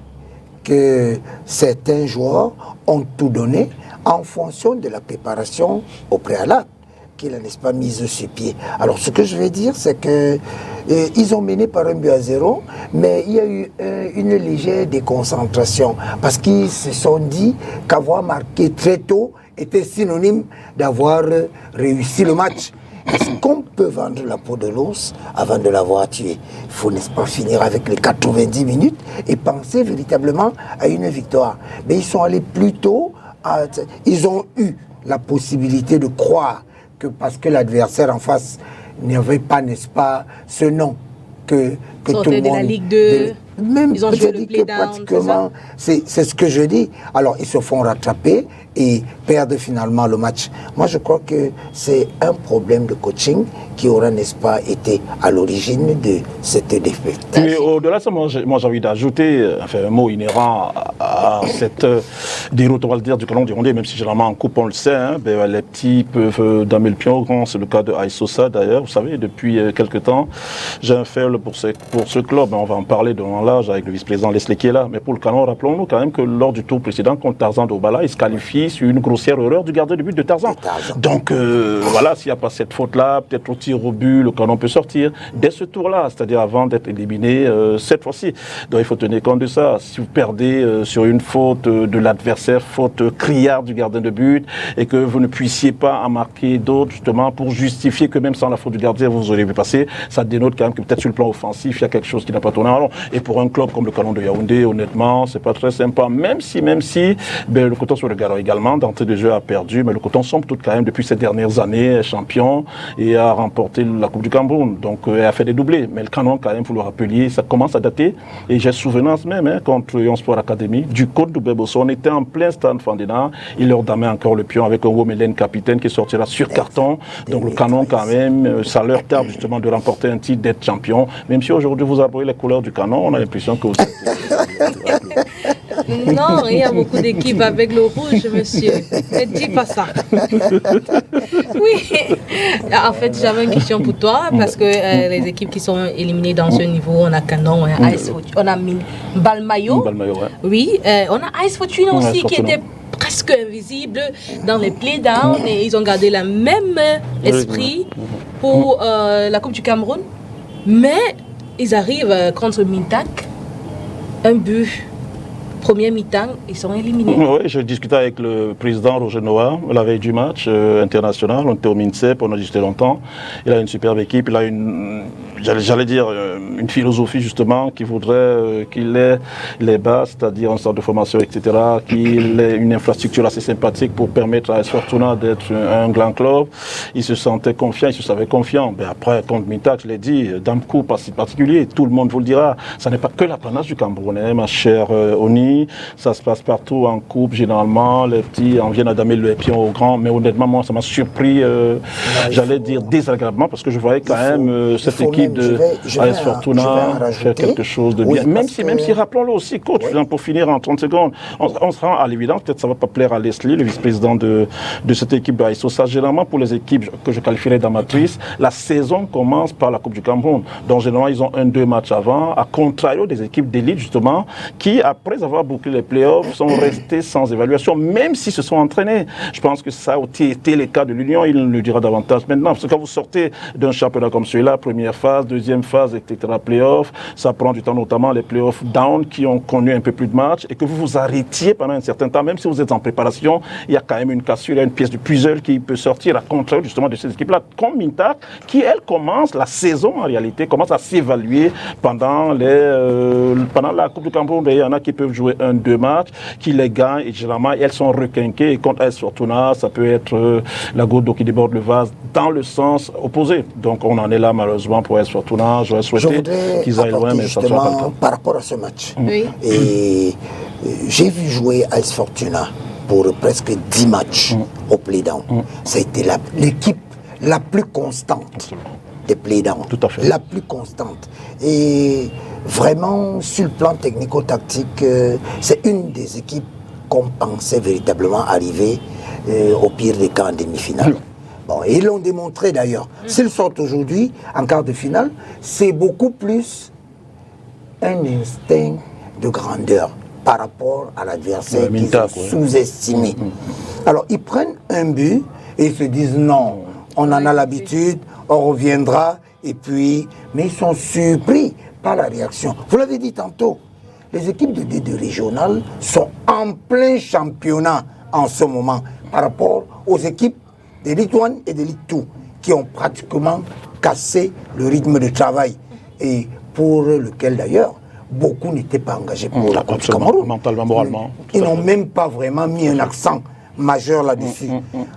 que certains joueurs ont tout donné en fonction de la préparation au préalable qu'il a, n'est-ce pas, mise sur pied. Alors ce que je vais dire, c'est que ils ont mené par 1-0, mais il y a eu une légère déconcentration parce qu'ils se sont dit qu'avoir marqué très tôt était synonyme d'avoir réussi le match. Est-ce qu'on peut vendre la peau de l'os avant de l'avoir tué? Il faut, n'est-ce pas, finir avec les 90 minutes et penser véritablement à une victoire. Mais ils sont allés plus tôt, ils ont eu la possibilité de croire que parce que l'adversaire en face n'avait pas, n'est-ce pas, ce nom que tout le monde... de la Ligue 2, même ils ont joué le que pratiquement, c'est ce que je dis. Alors, ils se font rattraper et perdent finalement le match. Moi, je crois que c'est un problème de coaching qui aura, n'est-ce pas, été à l'origine de cette défaite. Mais au-delà de ça, moi j'ai envie d'ajouter un mot inhérent à cette déroute, on va le dire, du Canon du Rondé, même si généralement en coupe, on le sait, hein, les petits peuvent damer le pion, c'est le cas de Issosa d'ailleurs. Vous savez, depuis quelques temps, j'ai un faible pour ce club. On va en parler devant l'âge avec le vice-président Leslie qui est là. Mais pour le Canon, rappelons-nous quand même que lors du tour précédent contre Tarzan d'Obala, il se qualifie sur une grossière erreur du gardien de but de Tarzan. Donc voilà, s'il n'y a pas cette faute-là, peut-être au tir au but, le Canon peut sortir dès ce tour-là, c'est-à-dire avant d'être éliminé cette fois-ci. Donc il faut tenir compte de ça. Si vous perdez sur une faute de l'adversaire, faute criarde du gardien de but, et que vous ne puissiez pas en marquer d'autres, justement, pour justifier que même sans la faute du gardien, vous auriez pu passer, ça dénote quand même que peut-être sur le plan offensif, il y a quelque chose qui n'a pas tourné en rond. Et pour un club comme le Canon de Yaoundé, honnêtement, c'est pas très sympa, même si le Coton sur le Garo également, d'entrée de jeu a perdu, mais le Coton semble tout quand même depuis ces dernières années champion et a remporté la Coupe du Cameroun, donc a fait des doublés. Mais le Canon, quand même, vous le rappeliez, ça commence à dater, et j'ai souvenance même, contre Lyon Sport Academy, du Côte de Bebosso, on était en plein stade Fandena, il leur damait encore le pion avec un Womelen capitaine qui sortira sur carton, donc le Canon quand même, ça leur tarde justement de remporter un titre, d'être champion, même si aujourd'hui vous avez les couleurs du Canon, on a l'impression que vous êtes... Non, il y a beaucoup d'équipes avec le rouge, monsieur. Ne dis pas ça. Oui. En fait, j'avais une question pour toi, parce que les équipes qui sont éliminées dans ce niveau, on a Canon, on a Ice Fortune, on a Balmayo. Ouais. Oui, on a Ice Fortune aussi, qui était presque invisible dans les playdowns, et ils ont gardé le même esprit pour la Coupe du Cameroun. Mais ils arrivent contre Mintak, un but Première mi-temps, ils sont éliminés. Oui, j'ai discuté avec le président Roger Noah la veille du match international. On était au MINSEP, on a discuté longtemps. Il a une superbe équipe, il a j'allais dire, une philosophie justement qui voudrait qu'il ait les bases, c'est-à-dire un centre de formation, etc., qu'il ait une infrastructure assez sympathique pour permettre à AS Fortuna d'être un grand club. Il se sentait confiant, il se savait confiant. Mais après, contre Mintak, je l'ai dit, dans le coup particulier, tout le monde vous le dira, ça n'est pas que l'apanage du Camerounais, ma chère Oni, ça se passe partout en coupe, généralement, les petits en viennent à damer le pion aux grands, mais honnêtement, moi, ça m'a surpris, j'allais dire désagréablement, parce que je voyais quand même cette équipe de AS Fortuna faire quelque chose de bien. Même si, rappelons-le aussi, coach, pour finir en 30 secondes, on se rend à l'évidence, peut-être ça ne va pas plaire à Leslie, le vice-président de cette équipe de AS Fortuna. Généralement, pour les équipes que je qualifierais d'amatrices, la saison commence par la Coupe du Cameroun. Donc, généralement, ils ont 1-2 matchs avant, à contrario des équipes d'élite, justement, qui, après avoir bouclé les playoffs, sont restées sans évaluation, même s'ils se sont entraînés. Je pense que ça a été le cas de l'Union, il le dira davantage maintenant. Parce que quand vous sortez d'un championnat comme celui-là, première phase, deuxième phase, etc., playoffs, ça prend du temps, notamment les playoffs down qui ont connu un peu plus de matchs, et que vous vous arrêtiez pendant un certain temps, même si vous êtes en préparation, il y a quand même une cassure, il y a une pièce du puzzle qui peut sortir à contraire justement de ces équipes-là, comme Mintak, qui elle commence, la saison en réalité, commence à s'évaluer pendant la Coupe du Cameroun. Il y en a qui peuvent jouer 1-2 matchs, qui les gagnent, et généralement elles sont requinquées, et contre AS Fortuna, ça peut être la goutte d'eau qui déborde le vase dans le sens opposé. Donc on en est là malheureusement pour AS Fortuna. J'aurais souhaité qu'ils aillent loin, mais ça ne sera pas le cas. Par rapport à ce match, et j'ai vu jouer AS Fortuna pour presque 10 matchs au play-down. Ça a été l'équipe la plus constante des play-down. Tout à fait. La plus constante. Et vraiment, sur le plan technico-tactique, c'est une des équipes qu'on pensait véritablement arriver au pire des cas en demi-finale. Bon, et ils l'ont démontré d'ailleurs. S'ils sortent aujourd'hui en quart de finale, c'est beaucoup plus un instinct de grandeur par rapport à l'adversaire qu'ils ont sous-estimé. Alors, ils prennent un but et ils se disent non, on en a l'habitude, on reviendra, et puis... Mais ils sont surpris par la réaction. Vous l'avez dit tantôt, les équipes de D2 régionales sont en plein championnat en ce moment par rapport aux équipes d'Elite 1 et d'Elite 2 qui ont pratiquement cassé le rythme de travail et pour lequel d'ailleurs beaucoup n'étaient pas engagés pour la Coupe du Cameroun. Mentalement, moralement. Ils n'ont même pas vraiment mis un accent majeur là-dessus.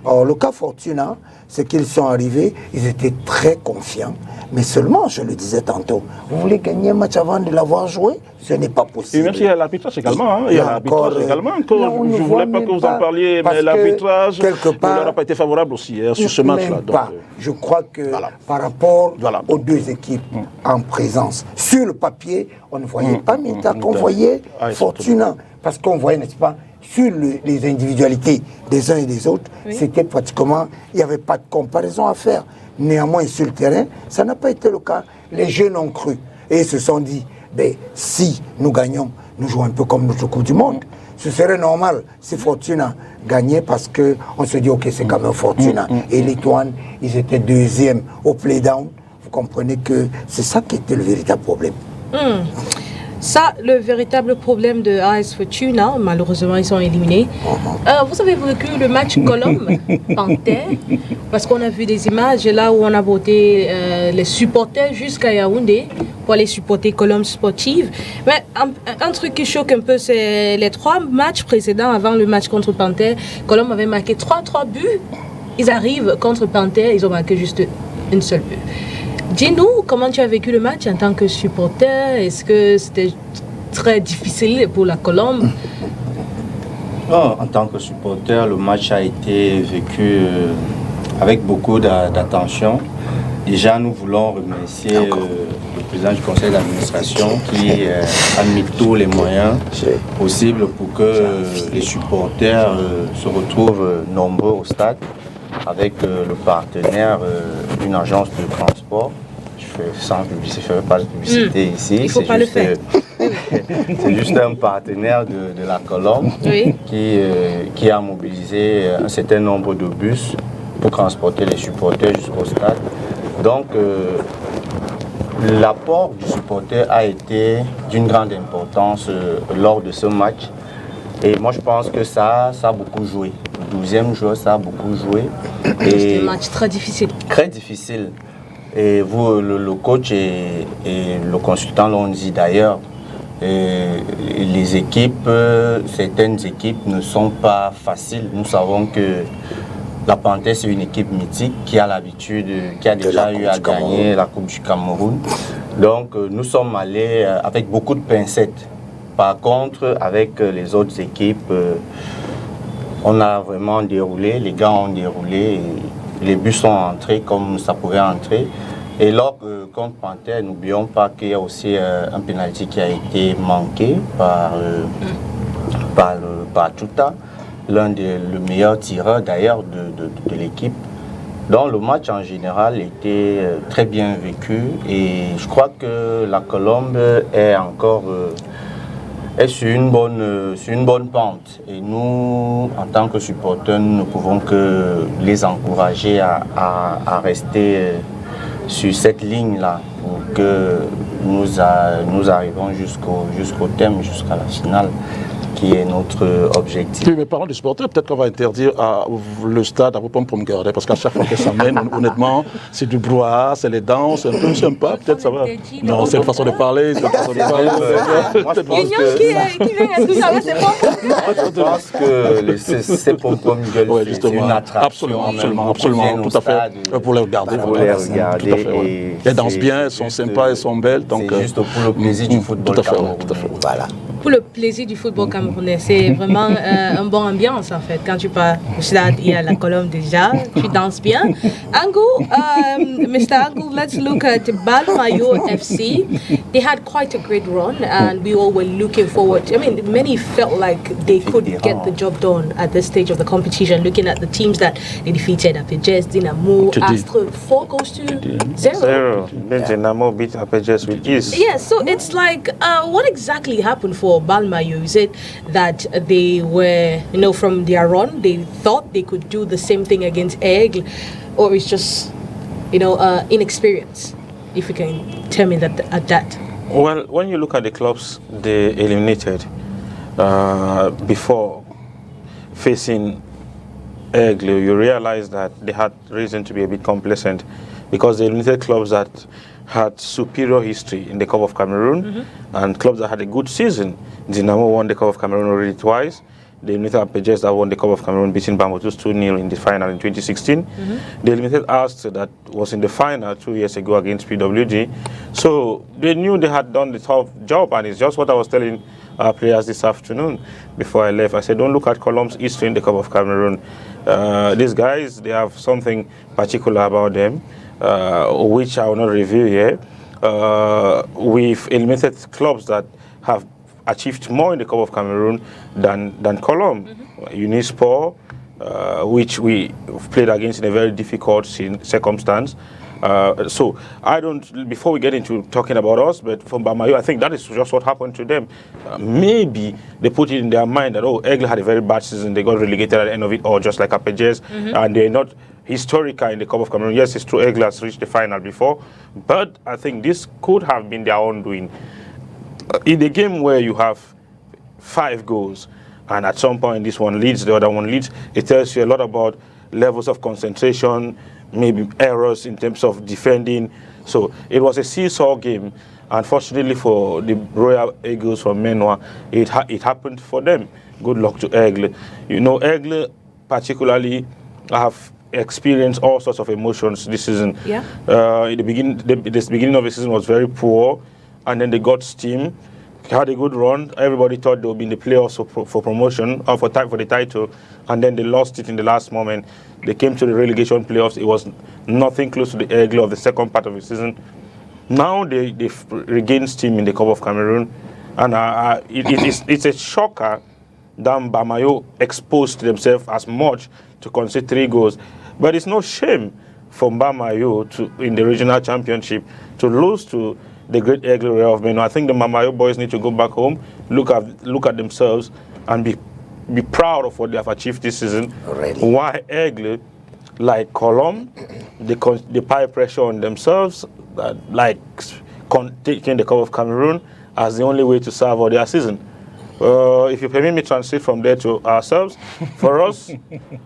Or, le cas Fortuna, c'est qu'ils sont arrivés, ils étaient très confiants, mais seulement, je le disais tantôt, vous voulez gagner un match avant de l'avoir joué? Ce n'est pas possible. Et même s'il y a l'arbitrage également, il y a l'arbitrage également. Je ne voulais pas que vous en parliez, mais l'arbitrage n'aura pas été favorable aussi sur ce match-là. Je crois que par rapport aux deux équipes en présence, sur le papier, on ne voyait pas Mintak, on voyait Fortuna, parce qu'on voyait, n'est-ce pas, sur les individualités des uns et des autres, c'était pratiquement, il n'y avait pas de comparaison à faire. Néanmoins, sur le terrain, ça n'a pas été le cas. Les jeunes ont cru et ils se sont dit, ben, si nous gagnons, nous jouons un peu comme notre Coupe du Monde. Ce serait normal si Fortuna gagnait parce qu'on se dit, ok, c'est quand même Fortuna. Et les Touanes, ils étaient deuxièmes au play-down. Vous comprenez que c'est ça qui était le véritable problème. Ça, le véritable problème de AS Fortuna, malheureusement, ils sont éliminés. Vous avez vécu le match Colombe-Panthère, parce qu'on a vu des images là où on a voté les supporters jusqu'à Yaoundé pour aller supporter Colombe Sportive. Mais un truc qui choque un peu, c'est les 3 matchs précédents avant le match contre Panthère. Colombe avait marqué 3 buts. Ils arrivent contre Panthère, ils ont marqué juste une seule but. Dis-nous, comment tu as vécu le match en tant que supporter? Est-ce que c'était très difficile pour la Colombe? En tant que supporter, le match a été vécu avec beaucoup d'attention. Déjà, nous voulons remercier le président du conseil d'administration qui a mis tous les moyens possibles pour que les supporters se retrouvent nombreux au stade, avec le partenaire d'une agence de transport. Je fais pas de publicité ici. Il ne faut pas le faire. C'est juste un partenaire de la Colombe qui a mobilisé un certain nombre de bus pour transporter les supporters jusqu'au stade. Donc, L'apport du supporter a été d'une grande importance lors de ce match. Et moi, je pense que ça a beaucoup joué. Le 12e joueur, ça a beaucoup joué. C'était un match très difficile. Très difficile. Et vous, le coach et le consultant l'ont dit d'ailleurs. Les équipes, certaines équipes ne sont pas faciles. Nous savons que la Panthère, c'est une équipe mythique qui a l'habitude, qui a déjà eu à gagner la Coupe du Cameroun. Donc, nous sommes allés avec beaucoup de pincettes. Par contre, avec les autres équipes, on a vraiment déroulé, les gars ont déroulé, et les buts sont entrés comme ça pouvait entrer. Et lors contre Panthère, n'oublions pas qu'il y a aussi un pénalty qui a été manqué par Chuta, le meilleur tireur d'ailleurs de l'équipe. Donc le match en général était très bien vécu et je crois que la Colombe est encore sur une bonne pente. Et nous, en tant que supporters, nous ne pouvons que les encourager à rester sur cette ligne-là pour que nous arrivons jusqu'au thème, jusqu'à la finale, qui est notre objectif. Oui, mais parlons des supporters, peut-être qu'on va interdire le stade à vos pommes pour me garder, parce qu'à chaque fois que ça mène, honnêtement, c'est du brouhaha, c'est les danses, c'est un peu sympa, peut-être ça va. Non, c'est une façon de parler, c'est une façon de parler. Moi, je pense que ces pom-pom gueules, c'est une attraction. Absolument, tout à fait. Pour les regarder. Pour les regarder. Elles dansent bien, elles sont sympas, elles sont belles. C'est juste pour le plaisir du football camerounais. Voilà. Pour le plaisir du football camerounais, c'est vraiment un bon ambiance en fait. Quand tu pars au stade, il y a la colonne déjà, tu danses bien. Angu, Mr. Angu, let's look at Balmayo FC. They had quite a great run and we all were looking forward. I mean, many felt like they could get the job done at this stage of the competition, looking at the teams that they defeated, Apejes, Dinamo, Astre, 4-0. Then Dinamo beat Apejes with ease. Yes, so it's like, what exactly happened for Balmayo? Is it that they were, from their run, they thought they could do the same thing against Aigle, or it's just, inexperience? If you can tell me that at that. Well, when you look at the clubs they eliminated before facing Aigle, you realize that they had reason to be a bit complacent because they eliminated clubs that had superior history in the Cup of Cameroon and clubs that had a good season. Dinamo won the Cup of Cameroon already twice. They eliminated Apejes that won the Cup of Cameroon, beating Bambotus 2-0 in the final in 2016. They eliminated Astre that was in the final 2 years ago against PWG. So they knew they had done the tough job, and it's just what I was telling our players this afternoon before I left. I said, don't look at Colombe's history in the Cup of Cameroon. These guys, they have something particular about them, which I will not review here. We've eliminated clubs that have achieved more in the Cup of Cameroon than Colombe. Unisport, which we played against in a very difficult circumstance. So I don't, before we get into talking about us, but from Bamayo, I think that is just what happened to them. Maybe they put it in their mind that, Aigle had a very bad season, they got relegated at the end of it, or just like Apejes, and they're not historical in the Cup of Cameroon. Yes, it's true, Aigle has reached the final before, but I think this could have been their own doing. In a game where you have 5 goals, and at some point this one leads, the other one leads, it tells you a lot about levels of concentration, maybe errors in terms of defending. So it was a seesaw game. Unfortunately for the Royal Eagles from Menoir, it happened for them. Good luck to Aigle. Aigle particularly have experienced all sorts of emotions this season. Yeah. In the beginning of the season was very poor, and then they got steam. Had a good run. Everybody thought they would be in the playoffs for promotion or for the title, and then they lost it in the last moment. They came to the relegation playoffs. It was nothing close to the Aigle of the second part of the season. Now they've regained steam in the Cup of Cameroon, and it's a shocker that Bamayo exposed themselves as much to concede 3 goals. But it's no shame for Bamayo in the regional championship to lose to the great Aigle Royal of Menoir. I think the Bamayo boys need to go back home, look at themselves, and be proud of what they have achieved this season. Really? Why Aigle, like Colombe, they pile pressure on themselves, like taking the Cup of Cameroon as the only way to serve all their season. If you permit me translate from there to ourselves, for us,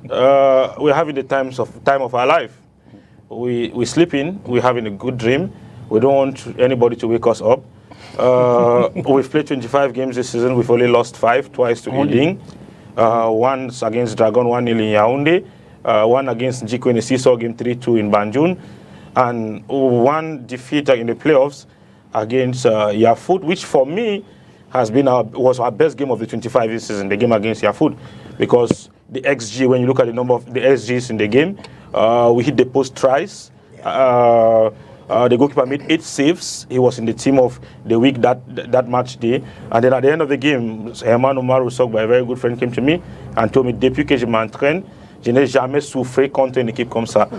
we're having the time of our life. We sleep in, we're having a good dream. We don't want anybody to wake us up. We've played 25 games this season. We've only lost 5, twice to Yiding. Once against Dragon, 1-0 in Yaoundé. One against Jiko in the seesaw game 3-2 in Banjul. And one defeat in the playoffs against Yafoot, which for me was our best game of the 25 this season, the game against Yafoot, because the XG, when you look at the number of the XGs in the game, we hit the post twice. The goalkeeper made 8 saves. He was in the team of the week that match day. And then at the end of the game, Herman Omar Rousseau, my very good friend, came to me and told me, depuis que je m'entraîne, je n'ai jamais souffert contre une équipe comme ça.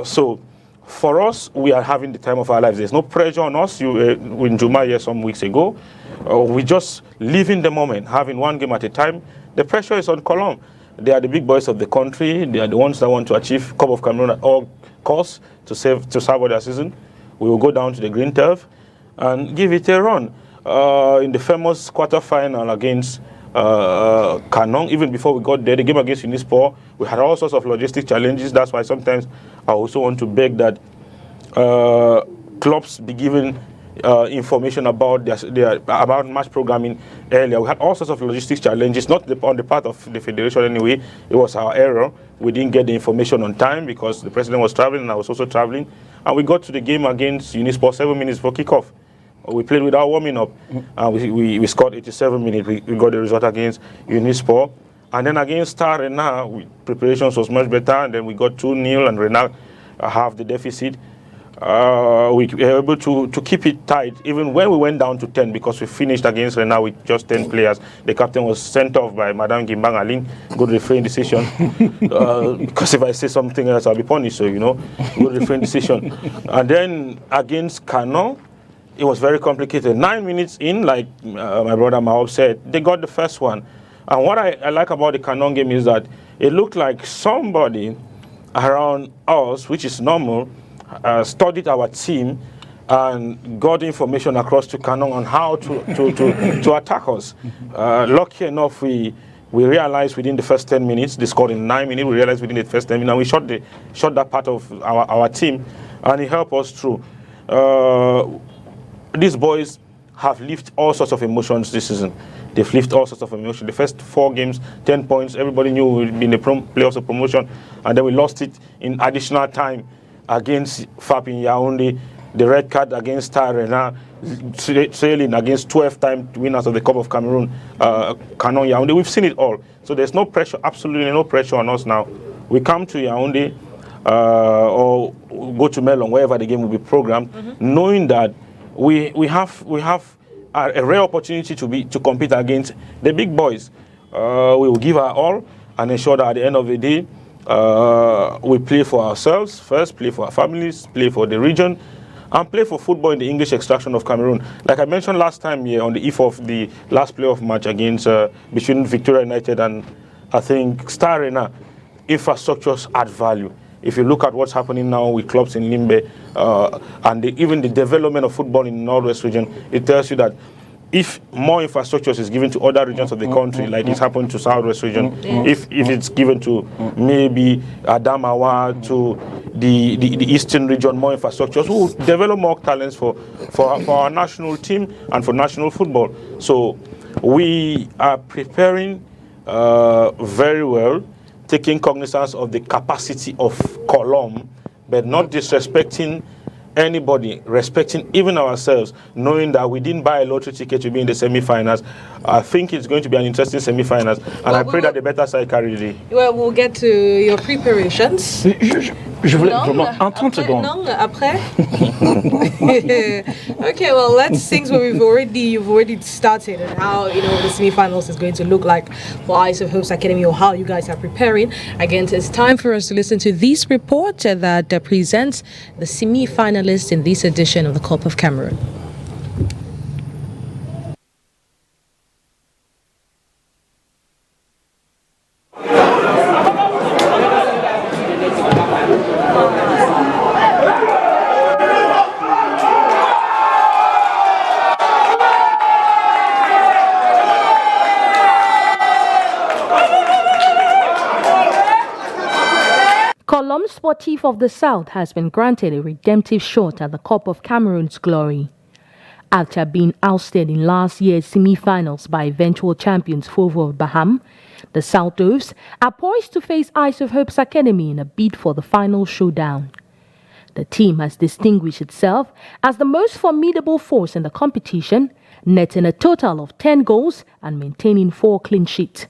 So, for us, we are having the time of our lives. There's no pressure on us. In Juma here some weeks ago, we just live in the moment, having one game at a time. The pressure is on Colombe. They are the big boys of the country. They are the ones that want to achieve Cup of Cameroon at all costs to serve their season. We will go down to the green turf and give it a run. In the famous quarter-final against Kanong, even before we got there, the game against Unisport, we had all sorts of logistic challenges. That's why sometimes I also want to beg that clubs be given information about about match programming earlier. We had all sorts of logistics challenges, not on the part of the federation anyway. It was our error. We didn't get the information on time because the president was traveling and I was also traveling. And we got to the game against Unisport 7 minutes before kickoff. We played without warming up. We scored 87 minutes. We got the result against Unisport. And then against Star Rena, preparations was much better. And then we got 2-0 and Rena half the deficit. We were able to keep it tight even when we went down to 10 because we finished against Rena with just 10 players. The captain was sent off by Madame Gimbang Aline. Good refereeing decision. Because if I say something else, I'll be punished. So, good refereeing decision. And then against Kano, it was very complicated. 9 minutes in, like my brother Mahop said, they got the first one. And what I like about the Kano game is that it looked like somebody around us, which is normal, studied our team and got information across to Canon on how to attack us. Lucky enough, we realized within the first 10 minutes, they scored in 9 minutes, we realized within the first 10 minutes, and we shot that part of our team, and it helped us through. These boys have lived all sorts of emotions this season. They've lived all sorts of emotions. The first 4 games, 10 points, everybody knew we would be in the playoffs of promotion, and then we lost it in additional time against FAP in Yaoundé, the red card against Star Rena, trailing against 12-time winners of the Cup of Cameroon, Canon Yaoundé. We've seen it all. So there's no pressure, absolutely no pressure on us now. We come to Yaoundé or go to Melon, wherever the game will be programmed, knowing that we have a rare opportunity to compete against the big boys. We will give our all and ensure that at the end of the day, we play for ourselves first, play for our families, play for the region, and play for football in the English extraction of Cameroon. Like I mentioned last time here on the eve of the last playoff match against between Victoria United and I think Star Arena, infrastructures add value. If you look at what's happening now with clubs in Limbe and even the development of football in the Northwest region, it tells you that if more infrastructures is given to other regions of the country, like it's happened to Southwest region, if it's given to maybe Adamawa, to the Eastern region, more infrastructures, will develop more talents for our national team and for national football. So we are preparing very well, taking cognizance of the capacity of Colombe, but not disrespecting anybody, respecting even ourselves, knowing that we didn't buy a lottery ticket to be in the semi-finals. I think it's going to be an interesting semi-finals, and I pray that the better side carry the day. Well, we'll get to your preparations. Je voulais vraiment en 30 secondes. Non, après. Okay, well, let's things where you've already started and how the semi-finals is going to look like for Eyes of Hopes Academy, or how you guys are preparing. Again, it's time for us to listen to this report that presents the semi-finalists in this edition of the Cup of Cameroon. Colombe Sportif of the South has been granted a redemptive shot at the Cup of Cameroon's glory. After being ousted in last year's semi-finals by eventual champions Fauve of Baham, the South Doves are poised to face Eyes of Hope's Academy in a bid for the final showdown. The team has distinguished itself as the most formidable force in the competition, netting a total of 10 goals and maintaining 4 clean sheets.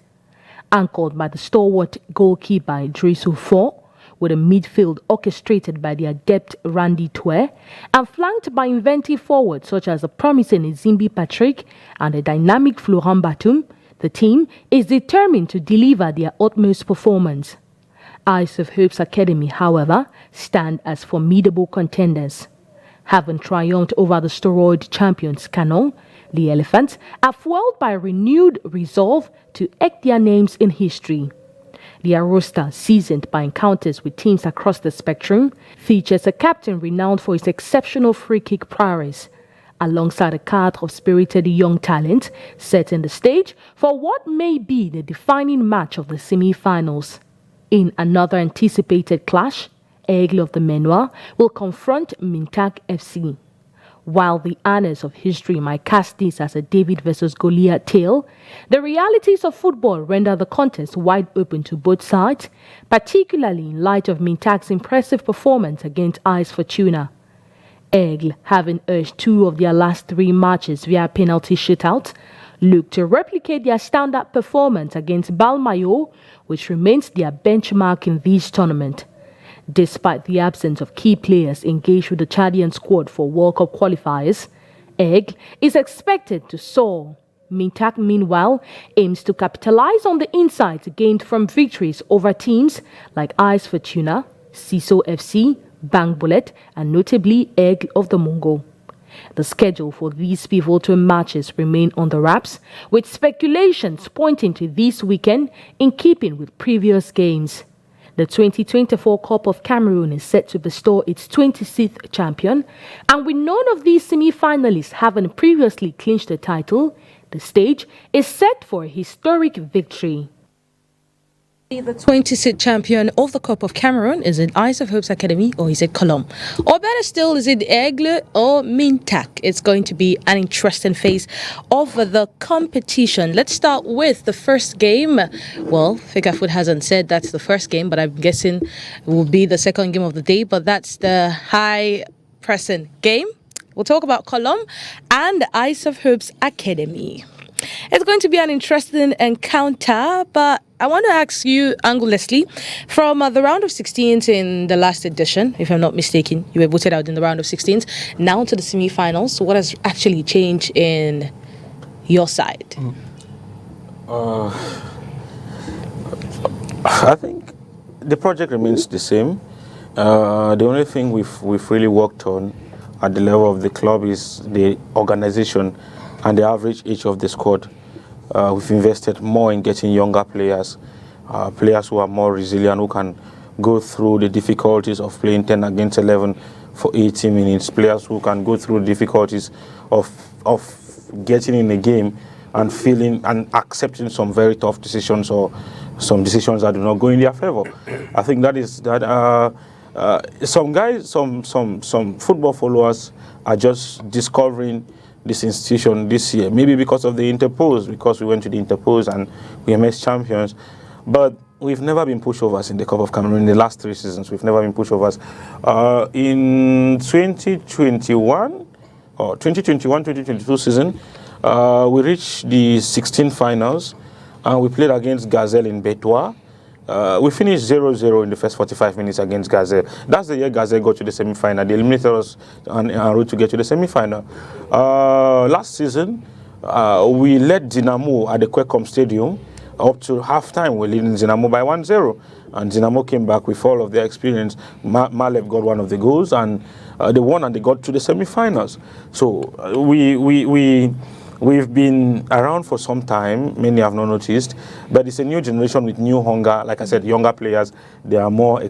Anchored by the stalwart goalkeeper Idrissou Faure, with a midfield orchestrated by the adept Randy Twe, and flanked by inventive forwards such as the promising Izimbi Patrick and the dynamic Florent Batum, the team is determined to deliver their utmost performance. Eyes of Hope's Academy, however, stand as formidable contenders. Having triumphed over the steroid champions Canon, the Elephants are fueled by a renewed resolve to etch their names in history. Their roster, seasoned by encounters with teams across the spectrum, features a captain renowned for his exceptional free-kick prowess, alongside a cadre of spirited young talent, setting the stage for what may be the defining match of the semi-finals. In another anticipated clash, Aigle of the Menoir will confront Mintak FC. While the annals of history might cast this as a David versus Goliath tale, the realities of football render the contest wide open to both sides, particularly in light of Mintak's impressive performance against AS Fortuna. Aigle, having urged 2 of their last 3 matches via penalty shootout, look to replicate their standout performance against Balmayo, which remains their benchmark in this tournament. Despite the absence of key players engaged with the Chadian squad for World Cup qualifiers, Aigle is expected to soar. Mintak, meanwhile, aims to capitalize on the insights gained from victories over teams like AS Fortuna, CISO FC, Bank Bullet, and notably Aigle of the Mongo. The schedule for these pivotal matches remain on the wraps, with speculations pointing to this weekend in keeping with previous games. The 2024 Cup of Cameroon is set to bestow its 26th champion, and with none of these semi-finalists having previously clinched the title, the stage is set for a historic victory. The 26th champion of the Cup of Cameroon, is it Eyes of Hope's Academy or is it Colombe? Or better still, is it Aigle or Mintak? It's going to be an interesting phase of the competition. Let's start with the first game. Well, Fecafoot hasn't said that's the first game, but I'm guessing it will be the second game of the day. But that's the high pressing game. We'll talk about Colombe and Eyes of Hope's Academy. It's going to be an interesting encounter, but I want to ask you, Angle Leslie, from the round of 16s in the last edition, if I'm not mistaken, you were voted out in the round of 16s, now to the semi-finals. So what has actually changed in your side? I think the project remains the same. The only thing we've really worked on at the level of the club is the organization and the average age of the squad. We've invested more in getting younger players, players who are more resilient, who can go through the difficulties of playing 10 against 11 for 80 minutes, players who can go through the difficulties of getting in a game and feeling and accepting some very tough decisions or some decisions that do not go in their favor. I think that is that some guys, some football followers are just discovering this institution this year, maybe because of the Interpose, because we went to the Interpose and we emerged champions. But we've never been pushovers in the Cup of Cameroon. In the last 3 seasons, we've never been pushovers. In 2021 or 2021-2022 season, we reached the 16 finals and we played against Gazelle in Betoua. We finished 0-0 in the first 45 minutes against Gazelle. That's the year Gazelle got to the semi-final. They eliminated us en route to get to the semi-final. Last season, we led Dynamo at the Quecom Stadium. Up to half-time, we're leading Dynamo by 1-0. And Dynamo came back with all of their experience. Malev got one of the goals, and they won and they got to the semi-finals. So we've been around for some time, many have not noticed, but it's a new generation with new hunger. Like I said, younger players, they are more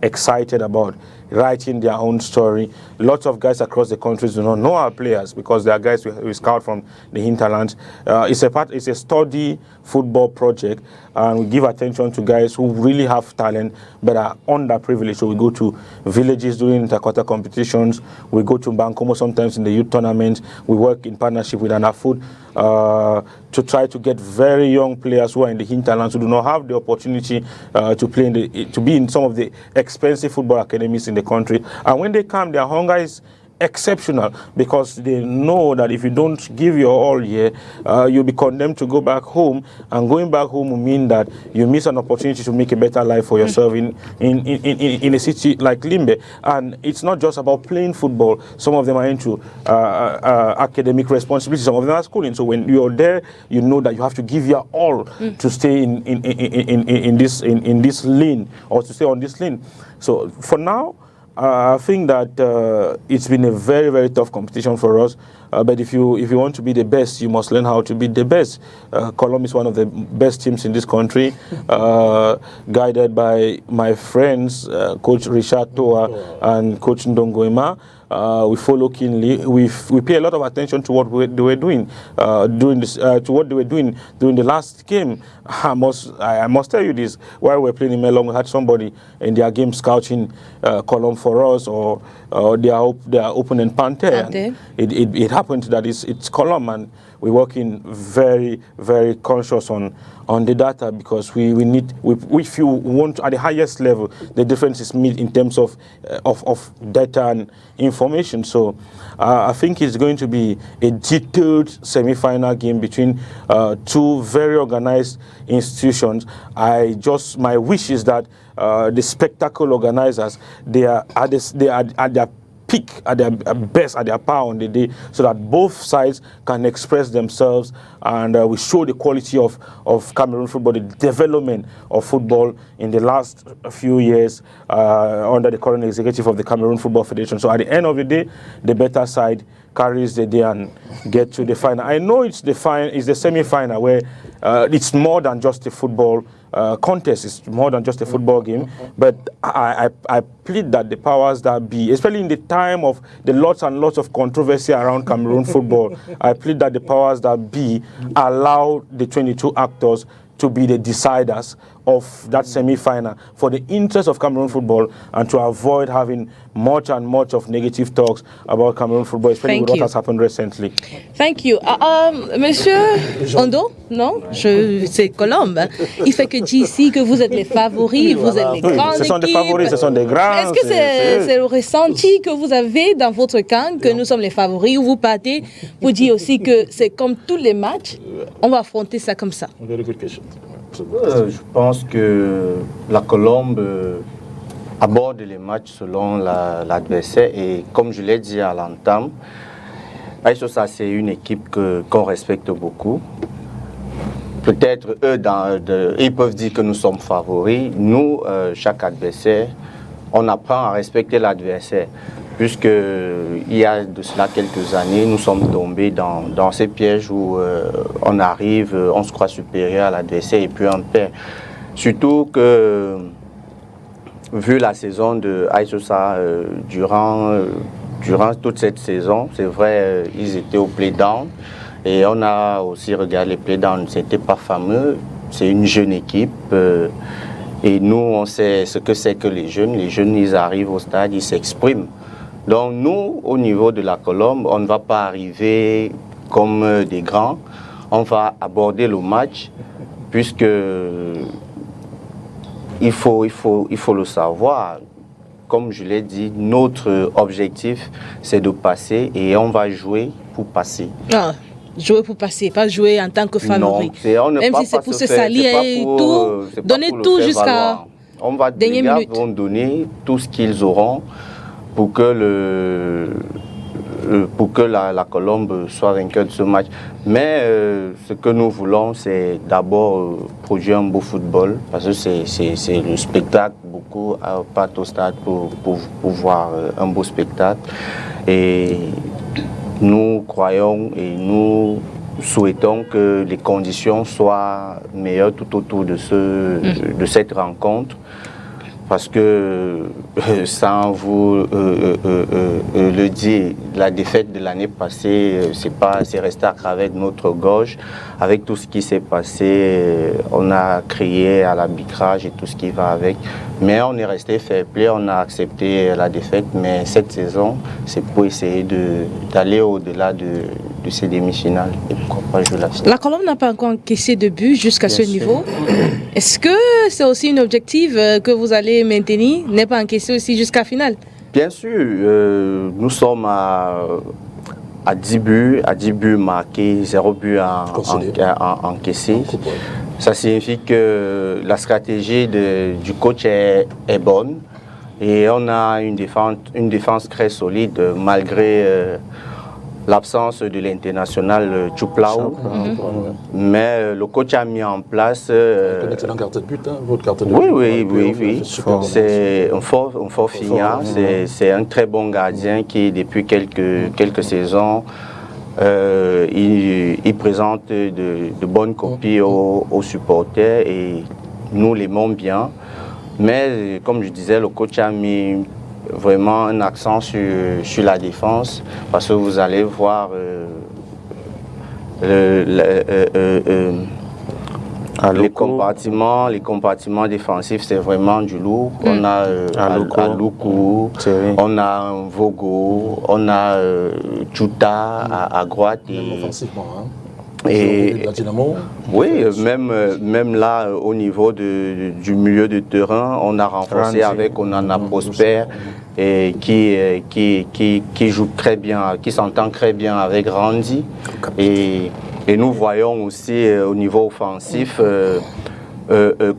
excited about writing their own story. Lots of guys across the country do not know our players because they are guys we scout from the hinterlands. It's a study football project, and we give attention to guys who really have talent but are underprivileged. So we go to villages during interquarter competitions. We go to Bankomo sometimes in the youth tournament. We work in partnership with Anafood to try to get very young players who are in the hinterlands who do not have the opportunity to be in some of the expensive football academies in the country. And when they come, their hunger is exceptional because they know that if you don't give your all here, you'll be condemned to go back home, and going back home will mean that you miss an opportunity to make a better life for yourself in a city like Limbe. And it's not just about playing football. Some of them are into academic responsibility. Some of them are schooling. So when you're there, you know that you have to give your all to stay in this lane, or to stay on this lane. So for now, I think that it's been a very, very tough competition for us. But if you want to be the best, you must learn how to be the best. Colombe is one of the best teams in this country, guided by my friends, Coach Richard Toa and Coach Ndongoema. We follow keenly. We pay a lot of attention to what they were doing during the last game. I must tell you this: while we were playing in Melong, we had somebody in their game scouting Colombe for us, or their opponent Panther. It happened that it's Colombe, and we're working very, very conscious on the data, because if you want at the highest level, the difference is made in terms of data and information. So I think it's going to be a detailed semi-final game between two very organized institutions. My wish is that the spectacle organizers, they are at their peak, at their best, at their power on the day, so that both sides can express themselves, and we show the quality of Cameroon football, the development of football in the last few years under the current executive of the Cameroon Football Federation. So at the end of the day, the better side carries the day and get to the final. I know it's the semi-final, where it's more than just a football contest. It's more than just a football game. But I plead that the powers that be, especially in the time of the lots and lots of controversy around Cameroon football, I plead that the powers that be allow the 22 actors to be the deciders of that semi-final for the interest of Cameroon football, and to avoid having much and much of negative talks about Cameroon football, especially with what has happened recently. Thank you. Monsieur Ondo, non, c'est Colombe. Il fait que dit ici que vous êtes les favoris, vous êtes les grandes équipes. Ce sont des favoris, ce sont des grands. Est-ce que c'est le ressenti que vous avez dans votre camp, que nous sommes les favoris, ou vous partez pour dire aussi que c'est comme tous les matchs, on va affronter ça comme ça? Very good question. Je pense que la Colombe aborde les matchs selon l'adversaire, et comme je l'ai dit à l'entame, Aïsosa, c'est une équipe qu'on respecte beaucoup. Peut-être eux, ils peuvent dire que nous sommes favoris. Nous, chaque adversaire, on apprend à respecter l'adversaire. Puisqu'il y a de cela quelques années, nous sommes tombés dans ces pièges où on arrive, on se croit supérieur à l'adversaire et puis on perd. Surtout que, vu la saison de Aïsosa, durant toute cette saison, c'est vrai, ils étaient au play-down. Et on a aussi regardé les play-down, c'était pas fameux. C'est une jeune équipe. Et nous, on sait ce que c'est que les jeunes. Les jeunes, ils arrivent au stade, ils s'expriment. Donc nous, au niveau de la Colombe, on ne va pas arriver comme des grands. On va aborder le match, puisque il faut le savoir. Comme je l'ai dit, notre objectif, c'est de passer, et on va jouer pour passer. Ah, jouer pour passer, pas jouer en tant que favori. Non, même si c'est pour se salir et tout, donner tout jusqu'à dernière minute. On va donner tout ce qu'ils auront pour que la Colombe soit vainqueur de ce match. Mais ce que nous voulons, c'est d'abord produire un beau football, parce que c'est le spectacle. Beaucoup partent au stade pour voir un beau spectacle. Et nous croyons et nous souhaitons que les conditions soient meilleures tout autour de cette rencontre. parce que, sans vous le dire, la défaite de l'année passée, c'est resté avec notre gorge. Avec tout ce qui s'est passé, on a crié à l'arbitrage et tout ce qui va avec. Mais on est resté fair play, on a accepté la défaite. Mais cette saison, c'est pour essayer d'aller au-delà de ces demi-finales. Et pourquoi pas jouer la finale. La Colombe n'a pas encore encaissé de but jusqu'à ce niveau. Est-ce que c'est aussi un objectif que vous allez maintenir, n'est pas encaissé aussi jusqu'à la finale? Bien sûr, nous sommes à 10 buts marqués, 0 but encaissé. Ça signifie que la stratégie du coach est bonne et on a une défense très solide malgré l'absence de l'international Tchouplao. Mais le coach a mis en place... un excellent gardien de but, hein, votre gardien de but. Oui. C'est un fort finard, c'est un très bon gardien qui, depuis quelques saisons, il présente de bonnes copies aux supporters et nous l'aimons bien. Mais comme je disais, le coach a mis vraiment un accent sur la défense parce que vous allez voir les compartiments défensifs, c'est vraiment du lourd. On a Aloukou, on a Vogo, on a Tchouta à droite. Même offensivement, hein. Et la Dynamo. Oui, même là, au niveau du milieu de terrain, on a renforcé avec Onana Prosper et qui joue très bien, qui s'entend très bien avec Randy. Et nous voyons aussi au niveau offensif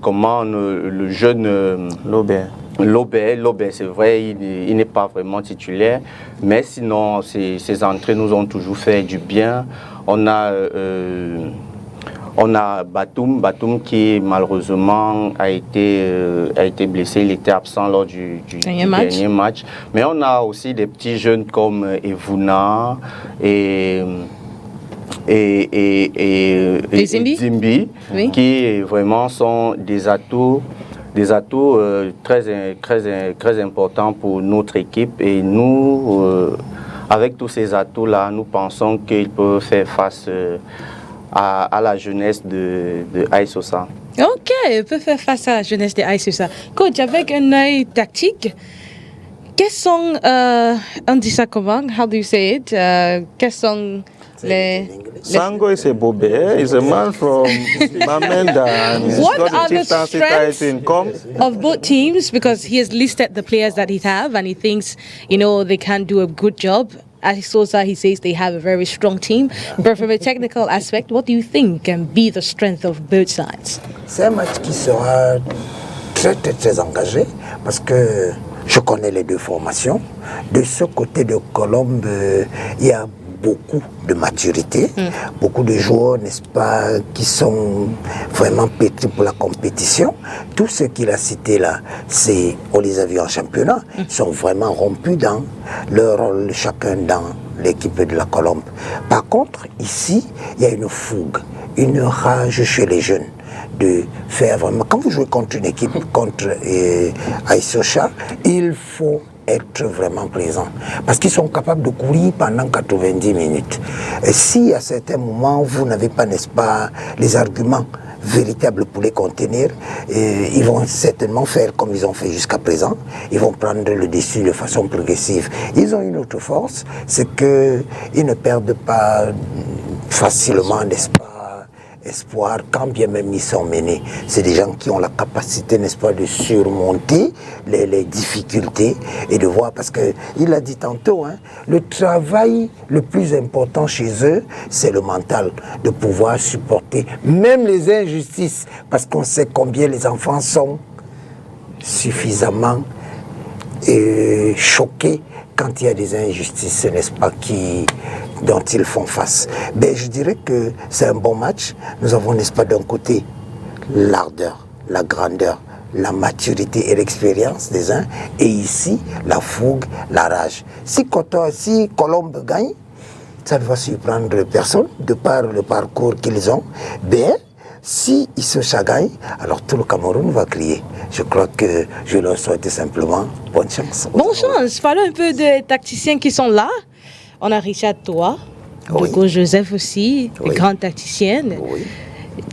comment le jeune Lobé, c'est vrai, il n'est pas vraiment titulaire, mais sinon, ses entrées nous ont toujours fait du bien. On a Batum qui malheureusement a été blessé, il était absent lors du dernier match. Mais on a aussi des petits jeunes comme Evuna et Zimbi, oui, qui vraiment sont des atouts très importants pour notre équipe. Et nous, avec tous ces atouts-là, nous pensons qu'ils peuvent faire face à la jeunesse de Aïsosa. Ok, ils peuvent faire face à la jeunesse de Aïsosa. Coach, avec un œil tactique, quels sont, on dit ça comment? How do you say it? Quels sont Sango is a Bobé. He's a man from Bamenda, and he's what got are the the chieftaincy title strengths in com. of both teams? Because he has listed the players that he have, and he thinks, they can do a good job. As Sosa, he says they have a very strong team. But from a technical aspect, what do you think can be the strength of both sides? C'est un match qui sera très engagé parce que je connais les deux formations. De ce côté de Colombe, il y a beaucoup de maturité, beaucoup de joueurs, n'est-ce pas, qui sont vraiment pétris pour la compétition. Tout ce qu'il a cité là, on les a vus en championnat, ils sont vraiment rompus dans leur rôle, chacun dans l'équipe de la Colombe. Par contre, ici, il y a une fougue, une rage chez les jeunes de faire vraiment... Quand vous jouez contre une équipe, contre Aïsocha, il faut être vraiment présent. Parce qu'ils sont capables de courir pendant 90 minutes. Et si à certains moments, vous n'avez pas, n'est-ce pas, les arguments véritables pour les contenir, ils vont certainement faire comme ils ont fait jusqu'à présent. Ils vont prendre le dessus de façon progressive. Ils ont une autre force, c'est qu'ils ne perdent pas facilement, n'est-ce pas, espoir, quand bien même ils sont menés. C'est des gens qui ont la capacité, n'est-ce pas, de surmonter les difficultés et de voir, parce qu'il a dit tantôt, hein, le travail le plus important chez eux, c'est le mental, de pouvoir supporter même les injustices, parce qu'on sait combien les enfants sont suffisamment choqués quand il y a des injustices, n'est-ce pas, dont ils font face. Ben, je dirais que c'est un bon match. Nous avons, n'est-ce pas, d'un côté, l'ardeur, la grandeur, la maturité et l'expérience des uns, et ici, la fougue, la rage. Si Colombe gagne, ça ne va surprendre personne, de par le parcours qu'ils ont, ben, si Issocha gagne, alors tout le Cameroun va crier. Je crois que je leur souhaite simplement bonne chance. Bonne chance. Parlons un peu des tacticiens qui sont là. On a Richard Toa, Hugo Joseph aussi, une grande tacticienne. Oui.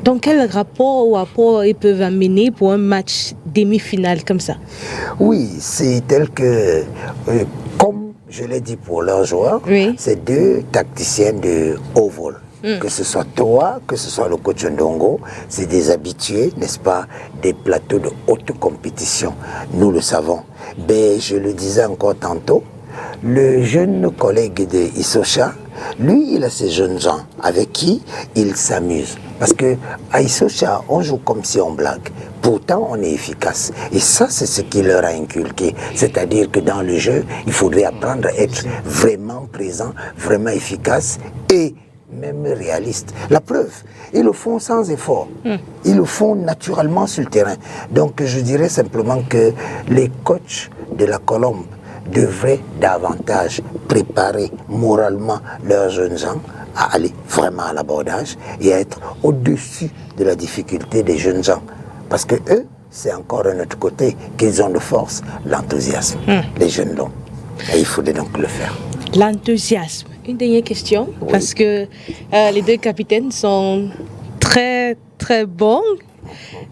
Donc, quel rapport ou apport ils peuvent amener pour un match demi-final comme ça? Oui, c'est tel que, comme je l'ai dit pour leurs joueurs, c'est deux tacticiens de haut vol. Que ce soit toi, que ce soit le coach Ndongo, c'est des habitués, n'est-ce pas, des plateaux de haute compétition. Nous le savons. Mais je le disais encore tantôt, le jeune collègue de Issocha, lui, il a ces jeunes gens avec qui il s'amuse. Parce que à Issocha, on joue comme si on blague. Pourtant, on est efficace. Et ça, c'est ce qu'il leur a inculqué. C'est-à-dire que dans le jeu, il faudrait apprendre à être vraiment présent, vraiment efficace et même réaliste. La preuve, ils le font sans effort. Ils le font naturellement sur le terrain. Donc, je dirais simplement que les coachs de la Colombe devraient davantage préparer moralement leurs jeunes gens à aller vraiment à l'abordage et à être au-dessus de la difficulté des jeunes gens. Parce que eux, c'est encore un autre côté qu'ils ont de force, l'enthousiasme. Les jeunes l'ont. Et il faudrait donc le faire. L'enthousiasme. Une dernière question, parce que les deux capitaines sont très, très bons.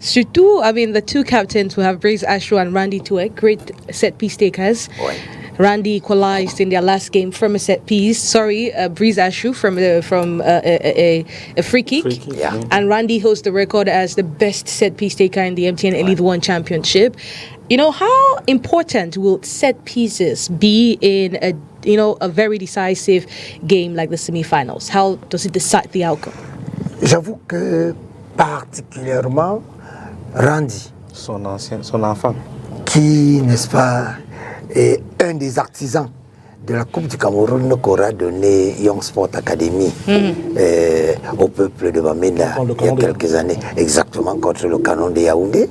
Surtout, I mean, the two captains who have Breeze Ashu and Randy Tuek, great set-piece takers. Randy equalized in their last game from a set piece. Sorry, Breeze Ashu from a free kick. And Randy holds the record as the best set piece taker in the MTN Elite One Championship. You know, how important will set pieces be in a very decisive game like the semi-finals? How does it decide the outcome? J'avoue que particulièrement Randy, son enfant, qui, n'est-ce pas, est un des artisans de la Coupe du Cameroun qu'aura donné Young Sport Academy au peuple de Bamenda il y a quelques années, exactement contre le Canon de Yaoundé.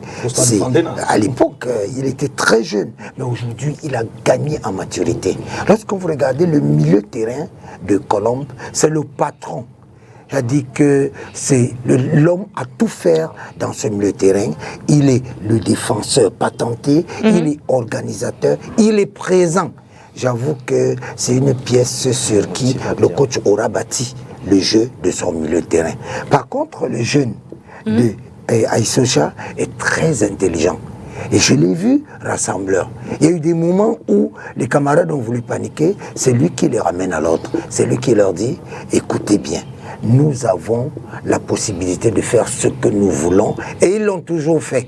À l'époque, il était très jeune, mais aujourd'hui, il a gagné en maturité. Lorsque vous regardez le milieu de terrain de Colombe, c'est le patron. C'est-à-dire que c'est l'homme à tout faire dans ce milieu de terrain. Il est le défenseur patenté, il est organisateur, il est présent. J'avoue que c'est une pièce sur qui le coach aura bâti le jeu de son milieu de terrain. Par contre, le jeune de Issocha est très intelligent. Et je l'ai vu rassembleur. Il y a eu des moments où les camarades ont voulu paniquer, c'est lui qui les ramène à l'ordre. C'est lui qui leur dit, écoutez bien, nous avons la possibilité de faire ce que nous voulons, et ils l'ont toujours fait.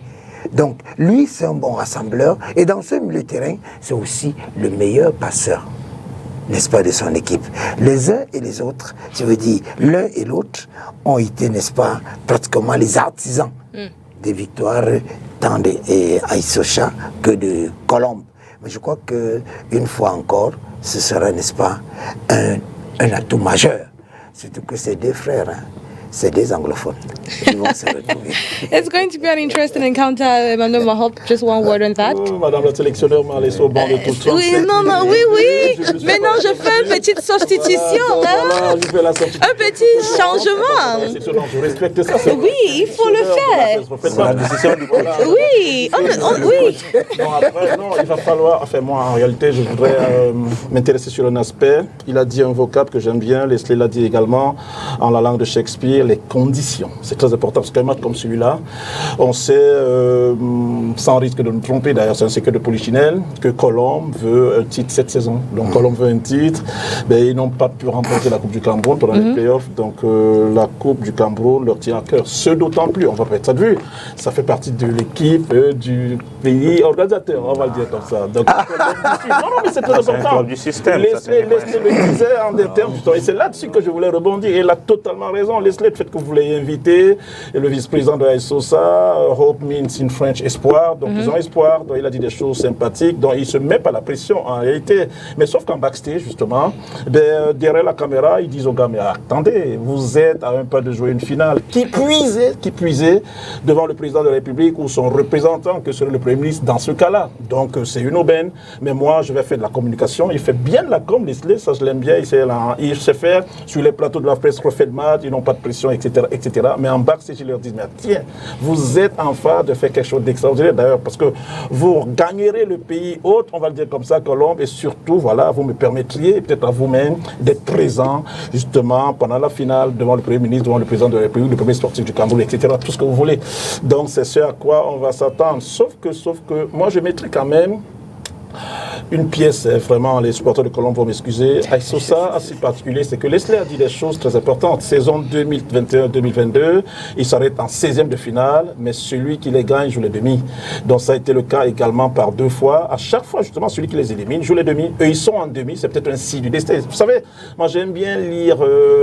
Donc, lui, c'est un bon rassembleur, et dans ce milieu de terrain, c'est aussi le meilleur passeur, n'est-ce pas, de son équipe. Les uns et les autres, je veux dire, l'un et l'autre ont été, n'est-ce pas, pratiquement les artisans des victoires tant de Issocha que de Colombe. Mais je crois qu'une fois encore, ce sera, n'est-ce pas, un atout majeur. Surtout que c'est deux frères, hein. C'est des anglophones qui vont se retrouver. It's going to be an interesting encounter, Emmanuel Mahop. Just one word on that. Madame la sélectionneur m'a laissé au banc de tout temps. Oui, oui. Maintenant, je fais une petite substitution. Voilà, je fais la substitution. Un petit changement. Je respecte ça. Oui, il faut le faire. c'est la décision du coach. Oui, oui. Non, après, non, il va falloir... Enfin, moi, en réalité, je voudrais m'intéresser sur un aspect. Il a dit un vocable que j'aime bien. Leslie l'a dit également en la langue de Shakespeare. Les conditions. C'est très important parce qu'un match comme celui-là, on sait, sans risque de nous tromper, d'ailleurs c'est un secret de polichinelle, que Colombe veut un titre cette saison. Donc Colombe veut un titre, mais ils n'ont pas pu remporter la Coupe du Cameroun pendant les playoffs, donc la Coupe du Cameroun leur tient à cœur. Ce d'autant plus, on va pas être ça de vue, ça fait partie de l'équipe du pays organisateur, on va le dire comme ça. Donc, non, mais c'est très important. C'est un club du système. Leslie le disait en des termes, et c'est là-dessus que je voulais rebondir, et il a totalement raison. Leslie, le fait que vous l'ayez invité, et le vice-président de Issocha, Hope means in French espoir, donc ils ont espoir, donc il a dit des choses sympathiques, donc il ne se met pas la pression en réalité, mais sauf qu'en backstage justement, derrière la caméra, ils disent aux gars, mais attendez, vous êtes à un pas de jouer une finale, qui puisait devant le président de la République ou son représentant, que serait le Premier ministre dans ce cas-là, donc c'est une aubaine, mais moi je vais faire de la communication, il fait bien de la com, Leslie, ça je l'aime bien, il sait faire sur les plateaux de la presse refait de match, ils n'ont pas de pression. pression, etc., etc. Mais en backstage, je leur dis, mais tiens, vous êtes en phase de faire quelque chose d'extraordinaire d'ailleurs, parce que vous gagnerez le pays hôte, on va le dire comme ça, Colombe, et surtout, voilà, vous me permettriez, peut-être à vous-même, d'être présent, justement, pendant la finale, devant le Premier ministre, devant le président de la République, le premier sportif du Cameroun, etc., tout ce que vous voulez. Donc, c'est ce à quoi on va s'attendre. Sauf que, moi, je mettrai quand même une pièce, vraiment, les supporters de Colombe vont m'excuser. Aïssosa, assez particulier, c'est que Leslie a dit des choses très importantes. Saison 2021-2022, il s'arrête en 16e de finale, mais celui qui les gagne joue les demi. Donc ça a été le cas également par 2 fois. À chaque fois, justement, celui qui les élimine joue les demi. Eux, ils sont en demi, c'est peut-être un signe du destin. Vous savez, moi j'aime bien lire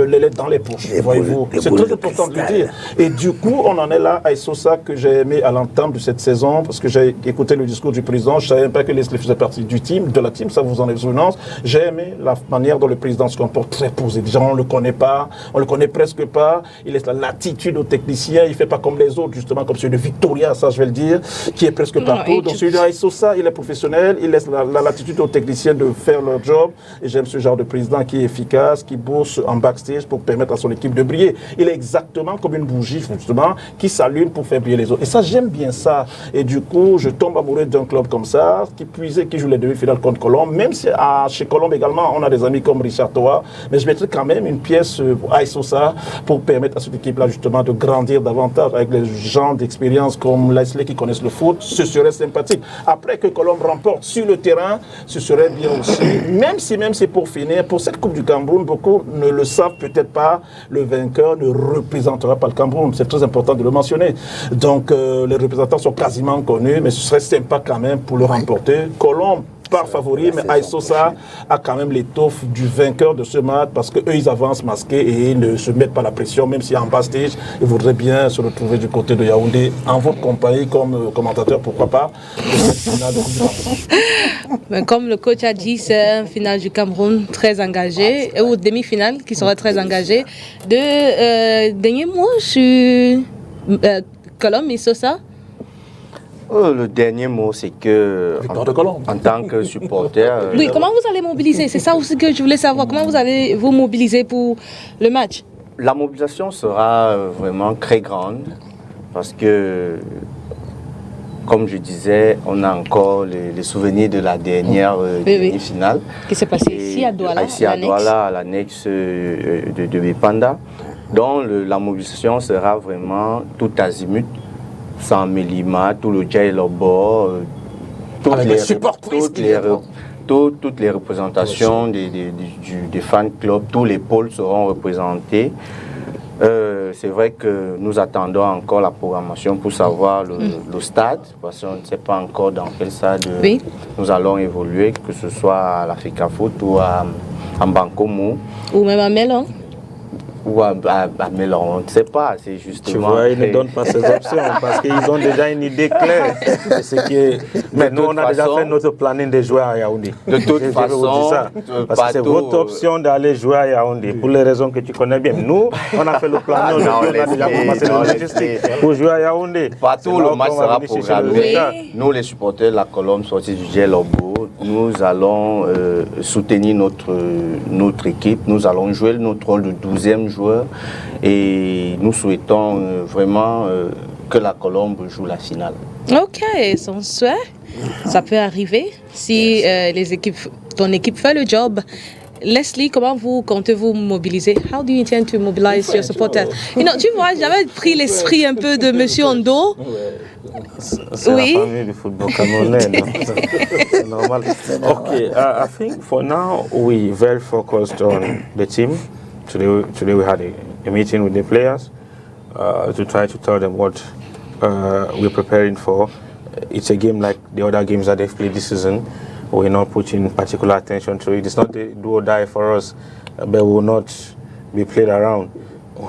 les lettres dans les poches, voyez-vous. C'est très important de le dire. Et du coup, on en est là, Aïssosa, que j'ai aimé à l'entame de cette saison, parce que j'ai écouté le discours du président, je ne savais même pas que Leslie faisait partie du team, de la team, ça vous en est souvenance. J'ai aimé la manière dont le président se comporte, très posé. Déjà, on ne le connaît pas, on ne le connaît presque pas. Il laisse la latitude aux techniciens, il ne fait pas comme les autres, justement, comme celui de Victoria, ça je vais le dire, qui est presque partout. Donc celui de Aïssosa, il est professionnel, il laisse la latitude aux techniciens de faire leur job. Et j'aime ce genre de président qui est efficace, qui bosse en backstage pour permettre à son équipe de briller. Il est exactement comme une bougie, justement, qui s'allume pour faire briller les autres. Et ça, j'aime bien ça. Et du coup, je tombe amoureux d'un club comme ça, qui joue les demi-finales contre Colombe, même si chez Colombe également, on a des amis comme Richard Toa, mais je mettrai quand même une pièce pour Aïssosa pour permettre à cette équipe-là justement de grandir davantage avec les gens d'expérience comme Leslie qui connaissent le foot, ce serait sympathique. Après que Colombe remporte sur le terrain, ce serait bien aussi, même si pour finir, pour cette Coupe du Cameroun, beaucoup ne le savent peut-être pas, le vainqueur ne représentera pas le Cameroun, c'est très important de le mentionner. Donc les représentants sont quasiment connus, mais ce serait sympa quand même pour le remporter. Colombe par favori, mais Aïssosa a quand même l'étoffe du vainqueur de ce match parce qu'eux, ils avancent masqués et ils ne se mettent pas la pression, même si en bas stage, ils voudraient bien se retrouver du côté de Yaoundé en votre compagnie comme commentateur, pourquoi pas, de cette finale de Coupe du Cameroun. Mais comme le coach a dit, c'est une finale du Cameroun très engagée, ou demi-finale qui sera très engagée. Dernier mot sur Colombe et Aïssosa? Le dernier mot, c'est que, en tant que supporter... oui, comment vous allez mobiliser? C'est ça aussi que je voulais savoir. Comment vous allez vous mobiliser pour le match? La mobilisation sera vraiment très grande parce que, comme je disais, on a encore les souvenirs de la dernière demi-finale. Qui s'est passé ici à Douala, à l'annexe de Bipanda. Donc la mobilisation sera vraiment tout azimut. Sans Mélima, tout le Djaï Lobo, toutes les représentations des fan clubs, tous les pôles seront représentés. C'est vrai que nous attendons encore la programmation pour savoir le stade, parce qu'on ne sait pas encore dans quel stade nous allons évoluer, que ce soit à l'Africa Foot ou à Bankomo. Ou même à Mélan. Ou à Mélan, on ne sait pas, c'est justement... Tu vois, ils ne donnent pas ces options parce qu'ils ont déjà une idée claire de ce qui est... Mais nous, on a déjà fait notre planning de jouer à Yaoundé. De toute façon, parce que c'est votre option d'aller jouer à Yaoundé, pour les raisons que tu connais bien. Nous, on a fait le planning, on a déjà commencé le logistique pour jouer à Yaoundé. Partout, le match sera programmé. Nous, les supporters de la Colombe sortis du Djai-Lobo, nous allons soutenir notre équipe, nous allons jouer notre rôle de 12e joueur et nous souhaitons vraiment que la Colombe joue la finale. Ok, son souhait, ça peut arriver si ton équipe fait le job. Leslie, comment vous comptez-vous mobiliser? How do you intend to mobilize your supporters? Tu vois, j'avais pris l'esprit un peu de Monsieur Ondo. C'est la famille du football camerounais. C'est normal. Okay, I think for now we're very focused on the team. Today we had a meeting with the players to try to tell them what we're preparing for. It's a game like the other games that they've played this season. We're not putting particular attention to it. It's not a do or die for us, but we will not be played around.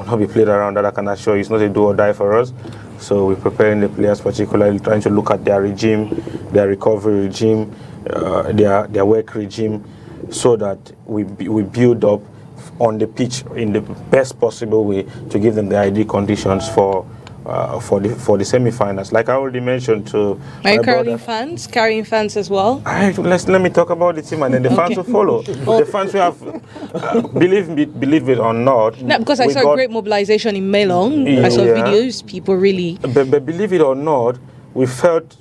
That I can assure you. It's not a do or die for us. So we're preparing the players, particularly trying to look at their regime, their recovery regime, their work regime, so that we build up on the pitch in the best possible way to give them the ideal conditions for for the semi-finals. Like I already mentioned to Are you my brother. carrying fans as well? Let me talk about the team and then the fans will follow. The fans we have, believe it or not. No, because I we saw got- great mobilization in Melong. I saw Yeah. videos, people really. But believe it or not, we felt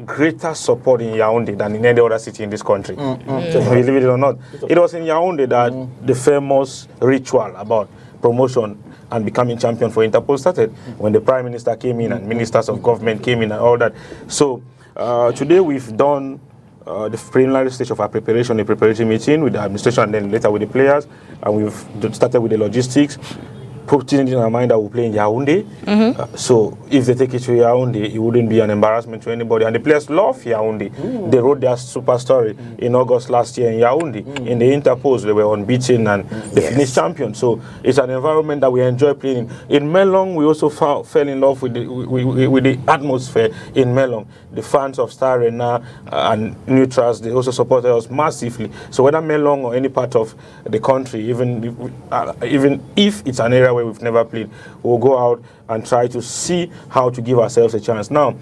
greater support in Yaoundé than in any other city in this country. Believe it or not. It was in Yaoundé that the famous ritual about promotion and becoming champion for Interpol started, when the Prime Minister came in and ministers of government came in and all that. So today we've done the preliminary stage of our preparation, a preparatory meeting with the administration and then later with the players, and we've started with the logistics, putting in our mind that we'll play in Yaoundé. So if they take it to Yaoundé, it wouldn't be an embarrassment to anybody. And the players love Yaoundé. They wrote their super story in August last year in Yaoundé. In the Interpose, they were unbeaten and they finished champion. So it's an environment that we enjoy playing in. In Melong, we also fell in love with the atmosphere in Melong. The fans of Star Arena and neutrals, they also supported us massively. So whether Melong or any part of the country, even if it's an area where we've never played, we'll go out and try to see how to give ourselves a chance. Now,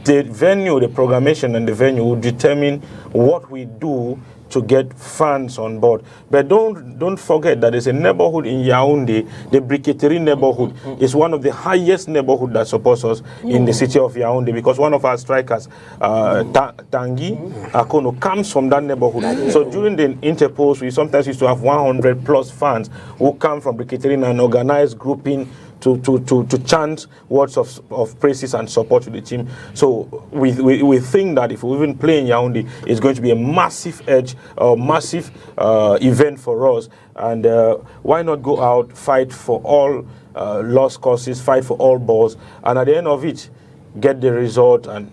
the venue, the programmation and the venue will determine what we do to get fans on board. But don't forget that there's a neighborhood in Yaoundé, the Briqueterie neighborhood. Is one of the highest neighborhood that supports us in the city of Yaoundé, because one of our strikers, Tanguy Akono, comes from that neighborhood. So during the Interpose, we sometimes used to have 100 plus fans who come from Briqueterie and organized grouping to chant words of praises and support to the team. So we think that if we even play in Yaoundé, it's going to be a massive edge, massive event for us. And why not go out, fight for all lost causes, fight for all balls, and at the end of it, get the result and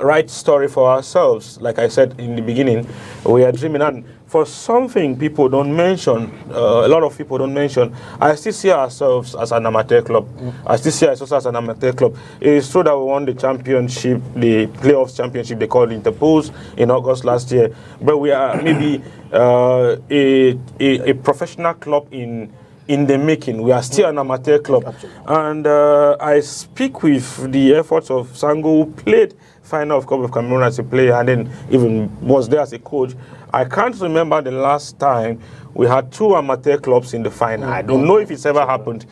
write story for ourselves. Like I said in the beginning, we are dreaming, and for something people don't mention, a lot of people don't mention, I still see ourselves as an amateur club. I still see ourselves as an amateur club. It is true that we won the championship, the playoffs championship, they called Interpose in August last year, but we are maybe a professional club in the making. We are still an amateur club. And I speak with the efforts of Sango, who played final of Cup of Cameroon as a player and then even was there as a coach. I can't remember the last time we had two amateur clubs in the final. I don't know if it's ever happened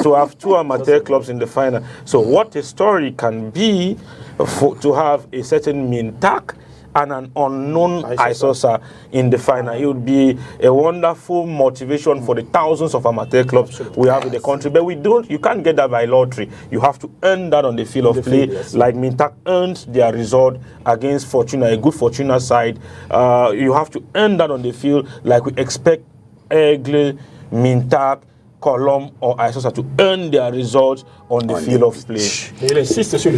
to have two amateur clubs in the final. So what a story can be to have a certain Mintak and an unknown Isosa in the final. It would be a wonderful motivation for the thousands of amateur clubs we have in the country. But you can't get that by lottery. You have to earn that on the field of play, like Mintak earned their result against Fortuna, a good Fortuna side. You have to earn that on the field, like we expect Aigle, Mintak, Colombe or Isosa to earn their results on the field of play.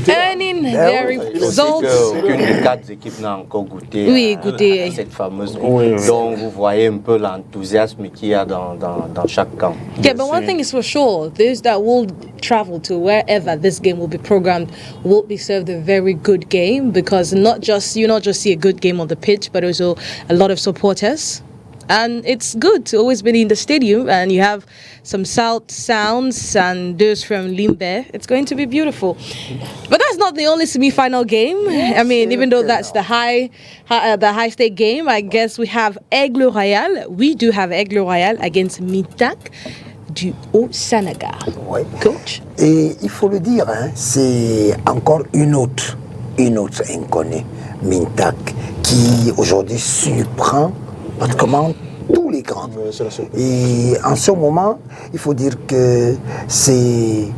Earning their results. Aucune des quatre équipes n'a encore goûté à cette fameuse coupe. Donc vous voyez un peu l'enthousiasme qu'il y a dans chaque camp. Yeah, but one thing is for sure, those that will travel to wherever this game will be programmed will be served a very good game, because you not just see a good game on the pitch, but also a lot of supporters. And it's good to always be in the stadium, and you have some South sounds and those from Limbe. It's going to be beautiful. But that's not the only semi-final game. I mean, even though that's the high stake game, I guess we have Aigle Royal. We do have Aigle Royal against Mintak du Haut-Sénégal. Ouais. Coach? Et il faut le dire, hein, c'est encore une autre inconnue, Mintak, qui aujourd'hui surprend pratiquement tous les grands. Et en ce moment, il faut dire que c'est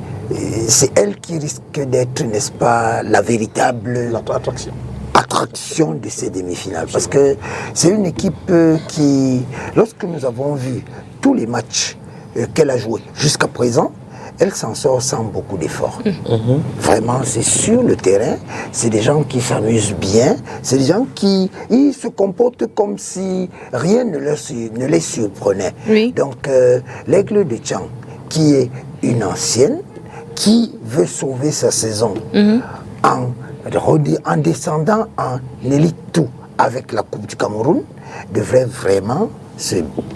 elle qui risque d'être, n'est-ce pas, la véritable attraction de ces demi-finales. Parce que c'est une équipe qui, lorsque nous avons vu tous les matchs qu'elle a joués jusqu'à présent, elle s'en sort sans beaucoup d'efforts. Vraiment, c'est sur le terrain, c'est des gens qui s'amusent bien, c'est des gens qui se comportent comme si rien ne les surprenait. Oui. Donc, l'Aigle de Tchang, qui est une ancienne, qui veut sauver sa saison en descendant en élite tout avec la Coupe du Cameroun, devrait vraiment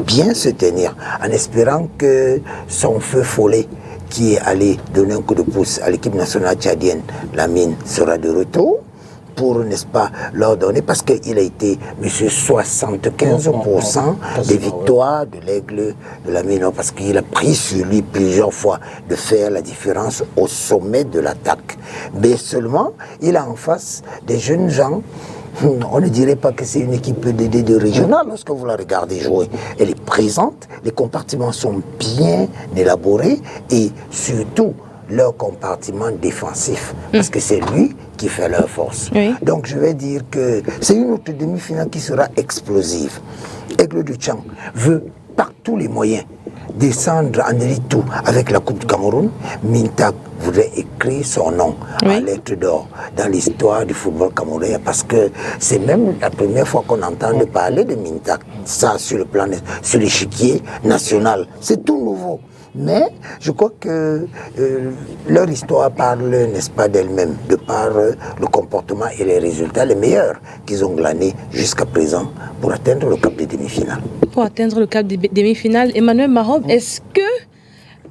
bien se tenir, en espérant que son feu follet qui est allé donner un coup de pouce à l'équipe nationale tchadienne, Lamine sera de retour pour, n'est-ce pas, leur donner, parce qu'il a été, monsieur, 75% des victoires de l'Aigle de Lamine, parce qu'il a pris sur lui plusieurs fois de faire la différence au sommet de l'attaque. Mais seulement, il a en face des jeunes gens. On ne dirait pas que c'est une équipe de régional lorsque vous la regardez jouer. Elle est présente, les compartiments sont bien élaborés et surtout leur compartiment défensif, parce que c'est lui qui fait leur force. Oui. Donc je vais dire que c'est une autre demi-finale qui sera explosive. Aigle de Tchang veut par tous les moyens descendre en élite tout avec la Coupe du Cameroun. Mintak voudrait écrire son nom en lettres d'or dans l'histoire du football camerounais, parce que c'est même la première fois qu'on entend parler de Mintak, ça sur le plan, sur l'échiquier national. C'est tout nouveau. Mais je crois que leur histoire parle, n'est-ce pas, d'elle-même, de par le comportement et les résultats les meilleurs qu'ils ont glanés jusqu'à présent pour atteindre le cap des demi-finales. Pour atteindre le cap des demi-finales, Emmanuel Marob, est-ce que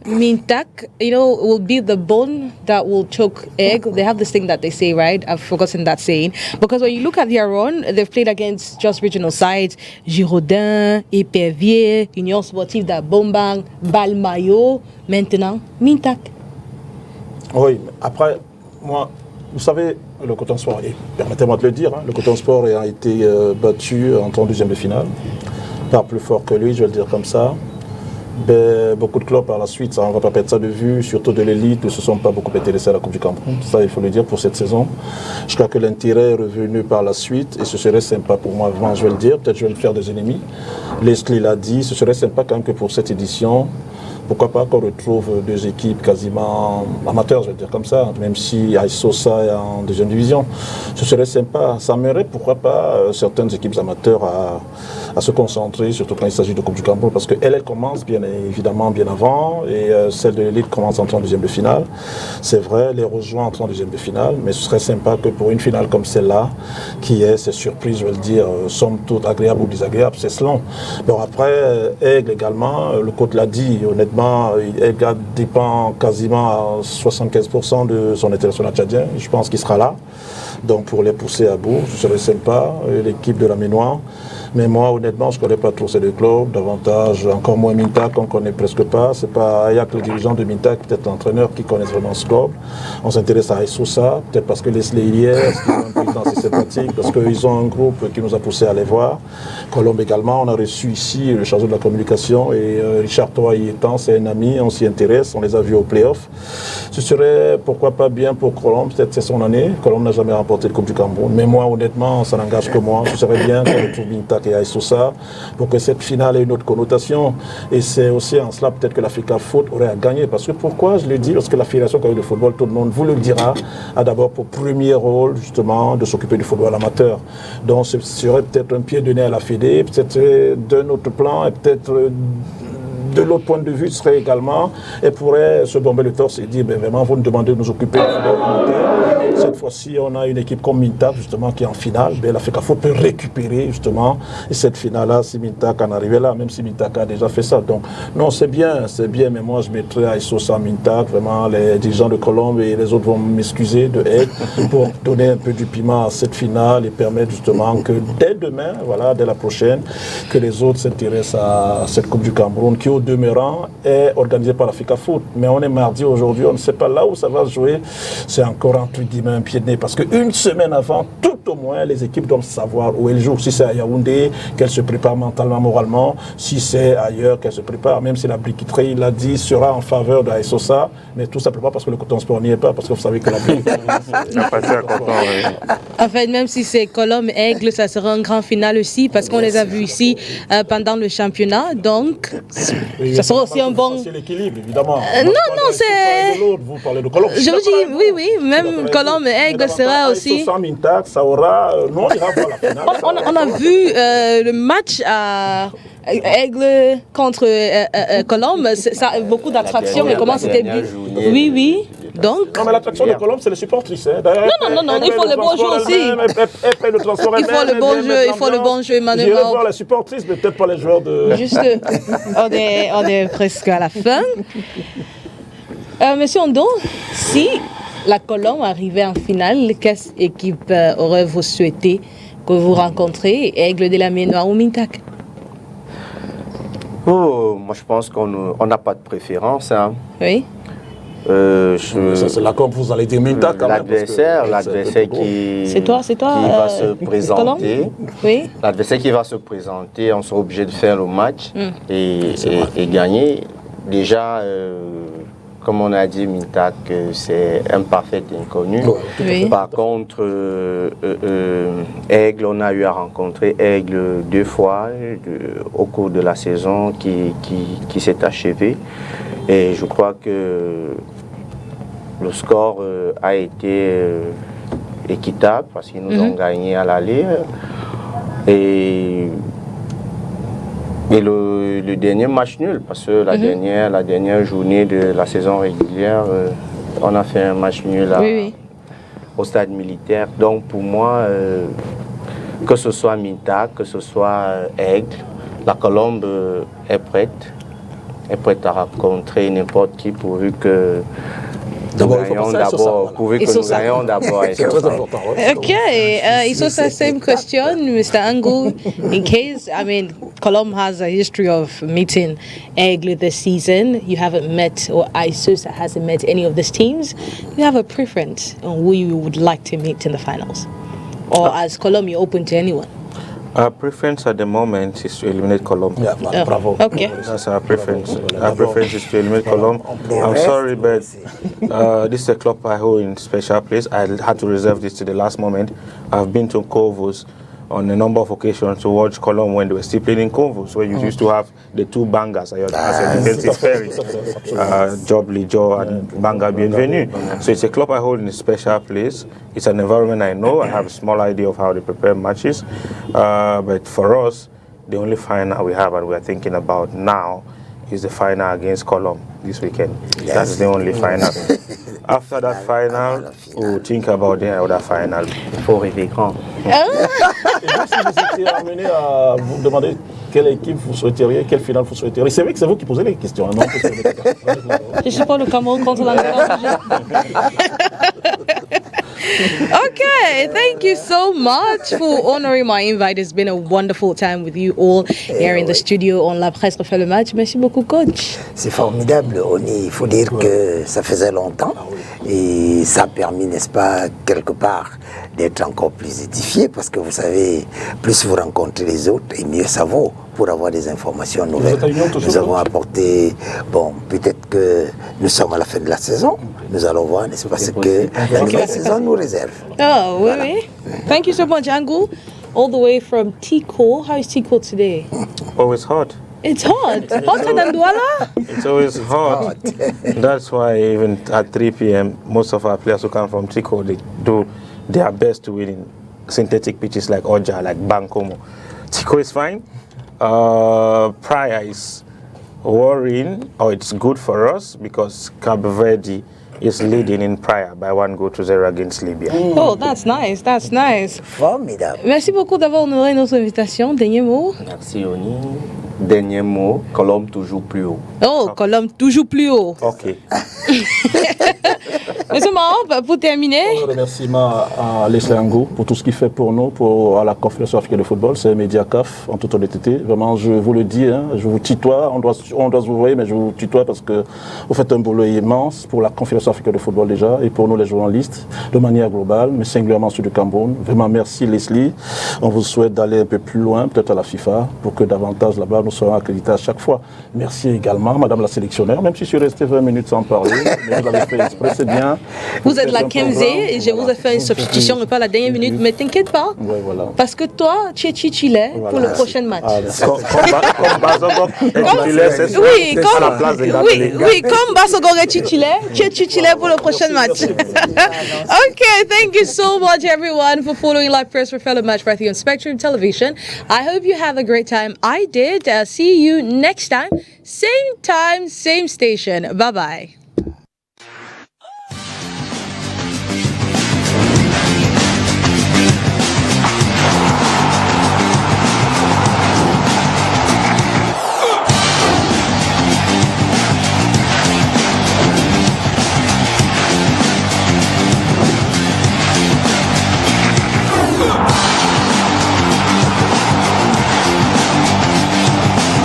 Mintak, will be the bone that will choke egg? They have this thing that they say, right? I've forgotten that saying. Because when you look at their run, they've played against just regional sides, Giraudin, Épervier, Union Sportive d'Abombang, Balmayo, maintenant Mintak. Oui, après, moi, vous savez, le Coton Sport, et permettez-moi de le dire, le Coton Sport a été battu en deuxième de finale, par plus fort que lui, je vais le dire comme ça. Ben, beaucoup de clubs par la suite, ça, on ne va pas perdre ça de vue, surtout de l'élite, ne se sont pas beaucoup intéressés à la Coupe du Cameroun. Ça, il faut le dire pour cette saison. Je crois que l'intérêt est revenu par la suite et ce serait sympa pour moi, vraiment, je vais le dire. Peut-être je vais me faire des ennemis. Leslie l'a dit, ce serait sympa quand même que pour cette édition, pourquoi pas qu'on retrouve deux équipes quasiment amateurs, je vais dire comme ça, même si Aïsosa est en deuxième division. Ce serait sympa. Ça mènerait, pourquoi pas, certaines équipes amateurs à se concentrer, surtout quand il s'agit de Coupe du Cameroun, parce qu'elle commence bien évidemment bien avant, et celle de l'élite commence en deuxième de finale. C'est vrai, les rejoint en deuxième de finale, mais ce serait sympa que pour une finale comme celle-là, qui est ces surprises, je vais le dire, somme toute agréables ou désagréables, c'est selon. Bon, après, Aigle également, le coach l'a dit, honnêtement, Aigle dépend quasiment à 75% de son international tchadien. Je pense qu'il sera là. Donc pour les pousser à bout, ce serait sympa, l'équipe de la Ménoire. Mais moi, honnêtement, je ne connais pas trop ces deux clubs, davantage, encore moins Mintak, qu'on ne connaît presque pas. C'est pas Ayak, le dirigeant de Mintak, peut-être l'entraîneur qui connaît vraiment ce club. On s'intéresse à Aïsoussa, peut-être parce que les Slayers, qui ont un président assez sympathique, parce qu'ils ont un groupe qui nous a poussé à les voir. Colombe également, on a reçu ici le chargé de la communication, et Richard Toa y étant, c'est un ami, on s'y intéresse, on les a vus au play-off. Ce serait, pourquoi pas, bien pour Colombe, peut-être c'est son année. Colombe n'a jamais remporté le Coupe du Cameroun. Mais moi, honnêtement, ça n'engage que moi. Ce serait bien qu'on retrouve Mintak et Aïsoussa pour que cette finale ait une autre connotation. Et c'est aussi en cela peut-être que l'Africa Foot aurait à gagner. Parce que pourquoi je le dis? Parce que la Fédération de football, tout le monde vous le dira, a d'abord pour premier rôle justement de s'occuper du football amateur. Donc ce serait peut-être un pied de nez à la Fédé, peut-être d'un autre plan, et peut-être de l'autre point de vue serait également, elle pourrait se bomber le torse et dire, ben vraiment, vous nous demandez de nous occuper du football amateur. Cette fois-ci, on a une équipe comme Mintak, justement, qui est en finale. Ben, l'Africa Foot peut récupérer, justement, et cette finale-là, si Mintak en arrivait là, même si Mintak a déjà fait ça. Donc, non, c'est bien, mais moi, je mettrais Aïsoussa Mintak, vraiment, les dirigeants de Colombe et les autres vont m'excuser de aide pour donner un peu du piment à cette finale et permettre, justement, que dès demain, voilà, dès la prochaine, que les autres s'intéressent à cette Coupe du Cameroun, qui, au demeurant, est organisée par l'Africa Foot. Mais on est mardi aujourd'hui, on ne sait pas là où ça va se jouer. C'est encore entre guillemets un pied de nez, parce qu'une semaine avant, tout au moins, les équipes doivent savoir où elles jouent. Si c'est à Yaoundé, qu'elles se préparent mentalement, moralement. Si c'est ailleurs, qu'elles se préparent. Même si la briqueterie, il l'a dit, sera en faveur de Aïsoussa, mais tout simplement parce que le Coton Sport n'y est pas, parce que vous savez que la briqueterie... En fait, même si c'est Colombe Aigle, ça sera un grand final aussi, parce qu'on les a vus ici pendant le championnat. Donc, ça sera aussi un bon... C'est l'équilibre, évidemment. Non, c'est... Vous parlez de Colombe. Je vous dis, oui, même Colombe Aigle sera aussi... Mintak, ça aura... Non, il va voir la finale. On a vu le match à Aigle contre Colombe, ça a beaucoup d'attractions, mais comment c'était bien. Oui. Donc... Non, mais l'attraction de Colombe, c'est les supportrices. Hein. Non, il faut le bon jeu aussi. Il faut le bon jeu, Emmanuel. J'irai voir les supportrices, mais peut-être pas les joueurs de... Juste, on est presque à la fin. Monsieur Ondo, si la Colombe arrivait en finale, quelle équipe aurait-vous souhaité que vous rencontrez, Aigle de la Ménoire ou Mintak? Oh, moi je pense qu'on n'a pas de préférence. Hein. Oui. C'est là comme vous allez dire Mintak. L'adversaire qui, c'est toi, qui va se présenter. Oui. L'adversaire qui va se présenter, on sera obligé de faire le match et gagner. Déjà, comme on a dit, Mintak, c'est un parfait inconnu. Oui. Par contre, Aigle, on a eu à rencontrer Aigle 2 fois au cours de la saison qui s'est achevée. Et je crois que le score a été équitable parce qu'ils nous ont gagné à l'aller. Et le dernier match nul, parce que la dernière journée de la saison régulière, on a fait un match nul au stade militaire. Donc pour moi, que ce soit Mintak, que ce soit Aigle, la Colombe est prête à rencontrer n'importe qui pourvu que nous gagnons d'abord. C'est très important. Okay, so it's the same question, Mr. Angu. In case, I mean, Colombe has a history of meeting Aigle this season. You haven't met, or Isosa hasn't met any of these teams. You have a preference on who you would like to meet in the finals? Or as Colombe, you're open to anyone? Our preference at the moment is to eliminate Colombe. Yeah, bravo. Okay. That's our preference. Our preference is to eliminate Colombe. I'm sorry, but this is a club I hold in special place. I had to reserve this to the last moment. I've been to Covos on a number of occasions to watch Colombe when they were still playing in Covos, where you used to have the two bangers as your defensive ferry, Job Lijo and Banga Bienvenue. So it's a club I hold in a special place. It's an environment I know. I have a small idea of how they prepare matches. But for us, the only final we have and we're thinking about now is the final against Colombe this weekend. Yes. That's the only final. After that final, we'll think about the other final. Il faut rêver grand. Et donc, si vous étiez amené à vous demander quelle équipe vous souhaiteriez, quelle finale vous souhaiteriez, c'est vrai que c'est vous qui posez les questions. Non, je sais pas le Cameroun contre l'Angleterre. Okay, thank you so much for honoring my invite. It's been a wonderful time with you all here in the studio on La Presse refait le match. Merci beaucoup, coach. C'est formidable, il faut dire que ça faisait longtemps et ça a permis, n'est-ce pas, quelque part, d'être encore plus édifié parce que vous savez, plus vous rencontrez les autres et mieux ça vaut pour avoir des informations nouvelles. Nous avons apporté, bon, peut-être que nous sommes à la fin de la saison, nous allons voir, n'est-ce pas, ce que la nouvelle saison nous réserve. Oh, voilà. Oui. Thank you so much, Angu. All the way from Tico. How is Tico today? Always hot. It's hot. Hotter than Douala? It's always hot. That's why even at 3 p.m., most of our players who come from Tico, they do their best to win in synthetic pitches like Oja, like Bankomo. Tico is fine. Praia is worrying, or it's good for us because Cabo Verde is leading in Praia by 1-0 against Libya. Oh, that's nice. That's nice. Formidable. Merci beaucoup d'avoir honoré notre invitation. Dernier mot. Merci, Oni. Dernier mot, Colombe toujours plus haut. Oh, Colombe toujours plus haut. Ok. Monsieur Mahon, pour terminer. Un remerciement à Leslie Angu pour tout ce qu'il fait pour nous, à la Confédération africaine de football, c'est Mediacaf en toute honnêteté. Vraiment, je vous le dis, hein, je vous tutoie, on doit se vous voir, mais je vous tutoie parce que vous faites un boulot immense pour la Confédération africaine de football déjà et pour nous les journalistes de manière globale, mais singulièrement ceux du Cameroun. Vraiment, merci Leslie. On vous souhaite d'aller un peu plus loin, peut-être à la FIFA, pour que davantage là-bas nous serons accrédités à chaque fois. Merci également, Madame la sélectionnaire, même si je suis resté 20 minutes sans parler, mais vous avez fait exprès, c'est bien. Vous êtes la 15e et je vous ai fait une substitution et pas la dernière minute, mais t'inquiète pas. Ouais, voilà. Parce que toi, tu es titulaire pour le prochain match. Comme Basogor est titulaire, c'est ça. Oui, comme Basogor est titulaire, tu es titulaire pour le prochain match. Okay, thank you so much everyone for following Live Press for Fellow Match right here on Spectrum Television. I hope you have a great time. I did. See you next time, same station. Bye-bye.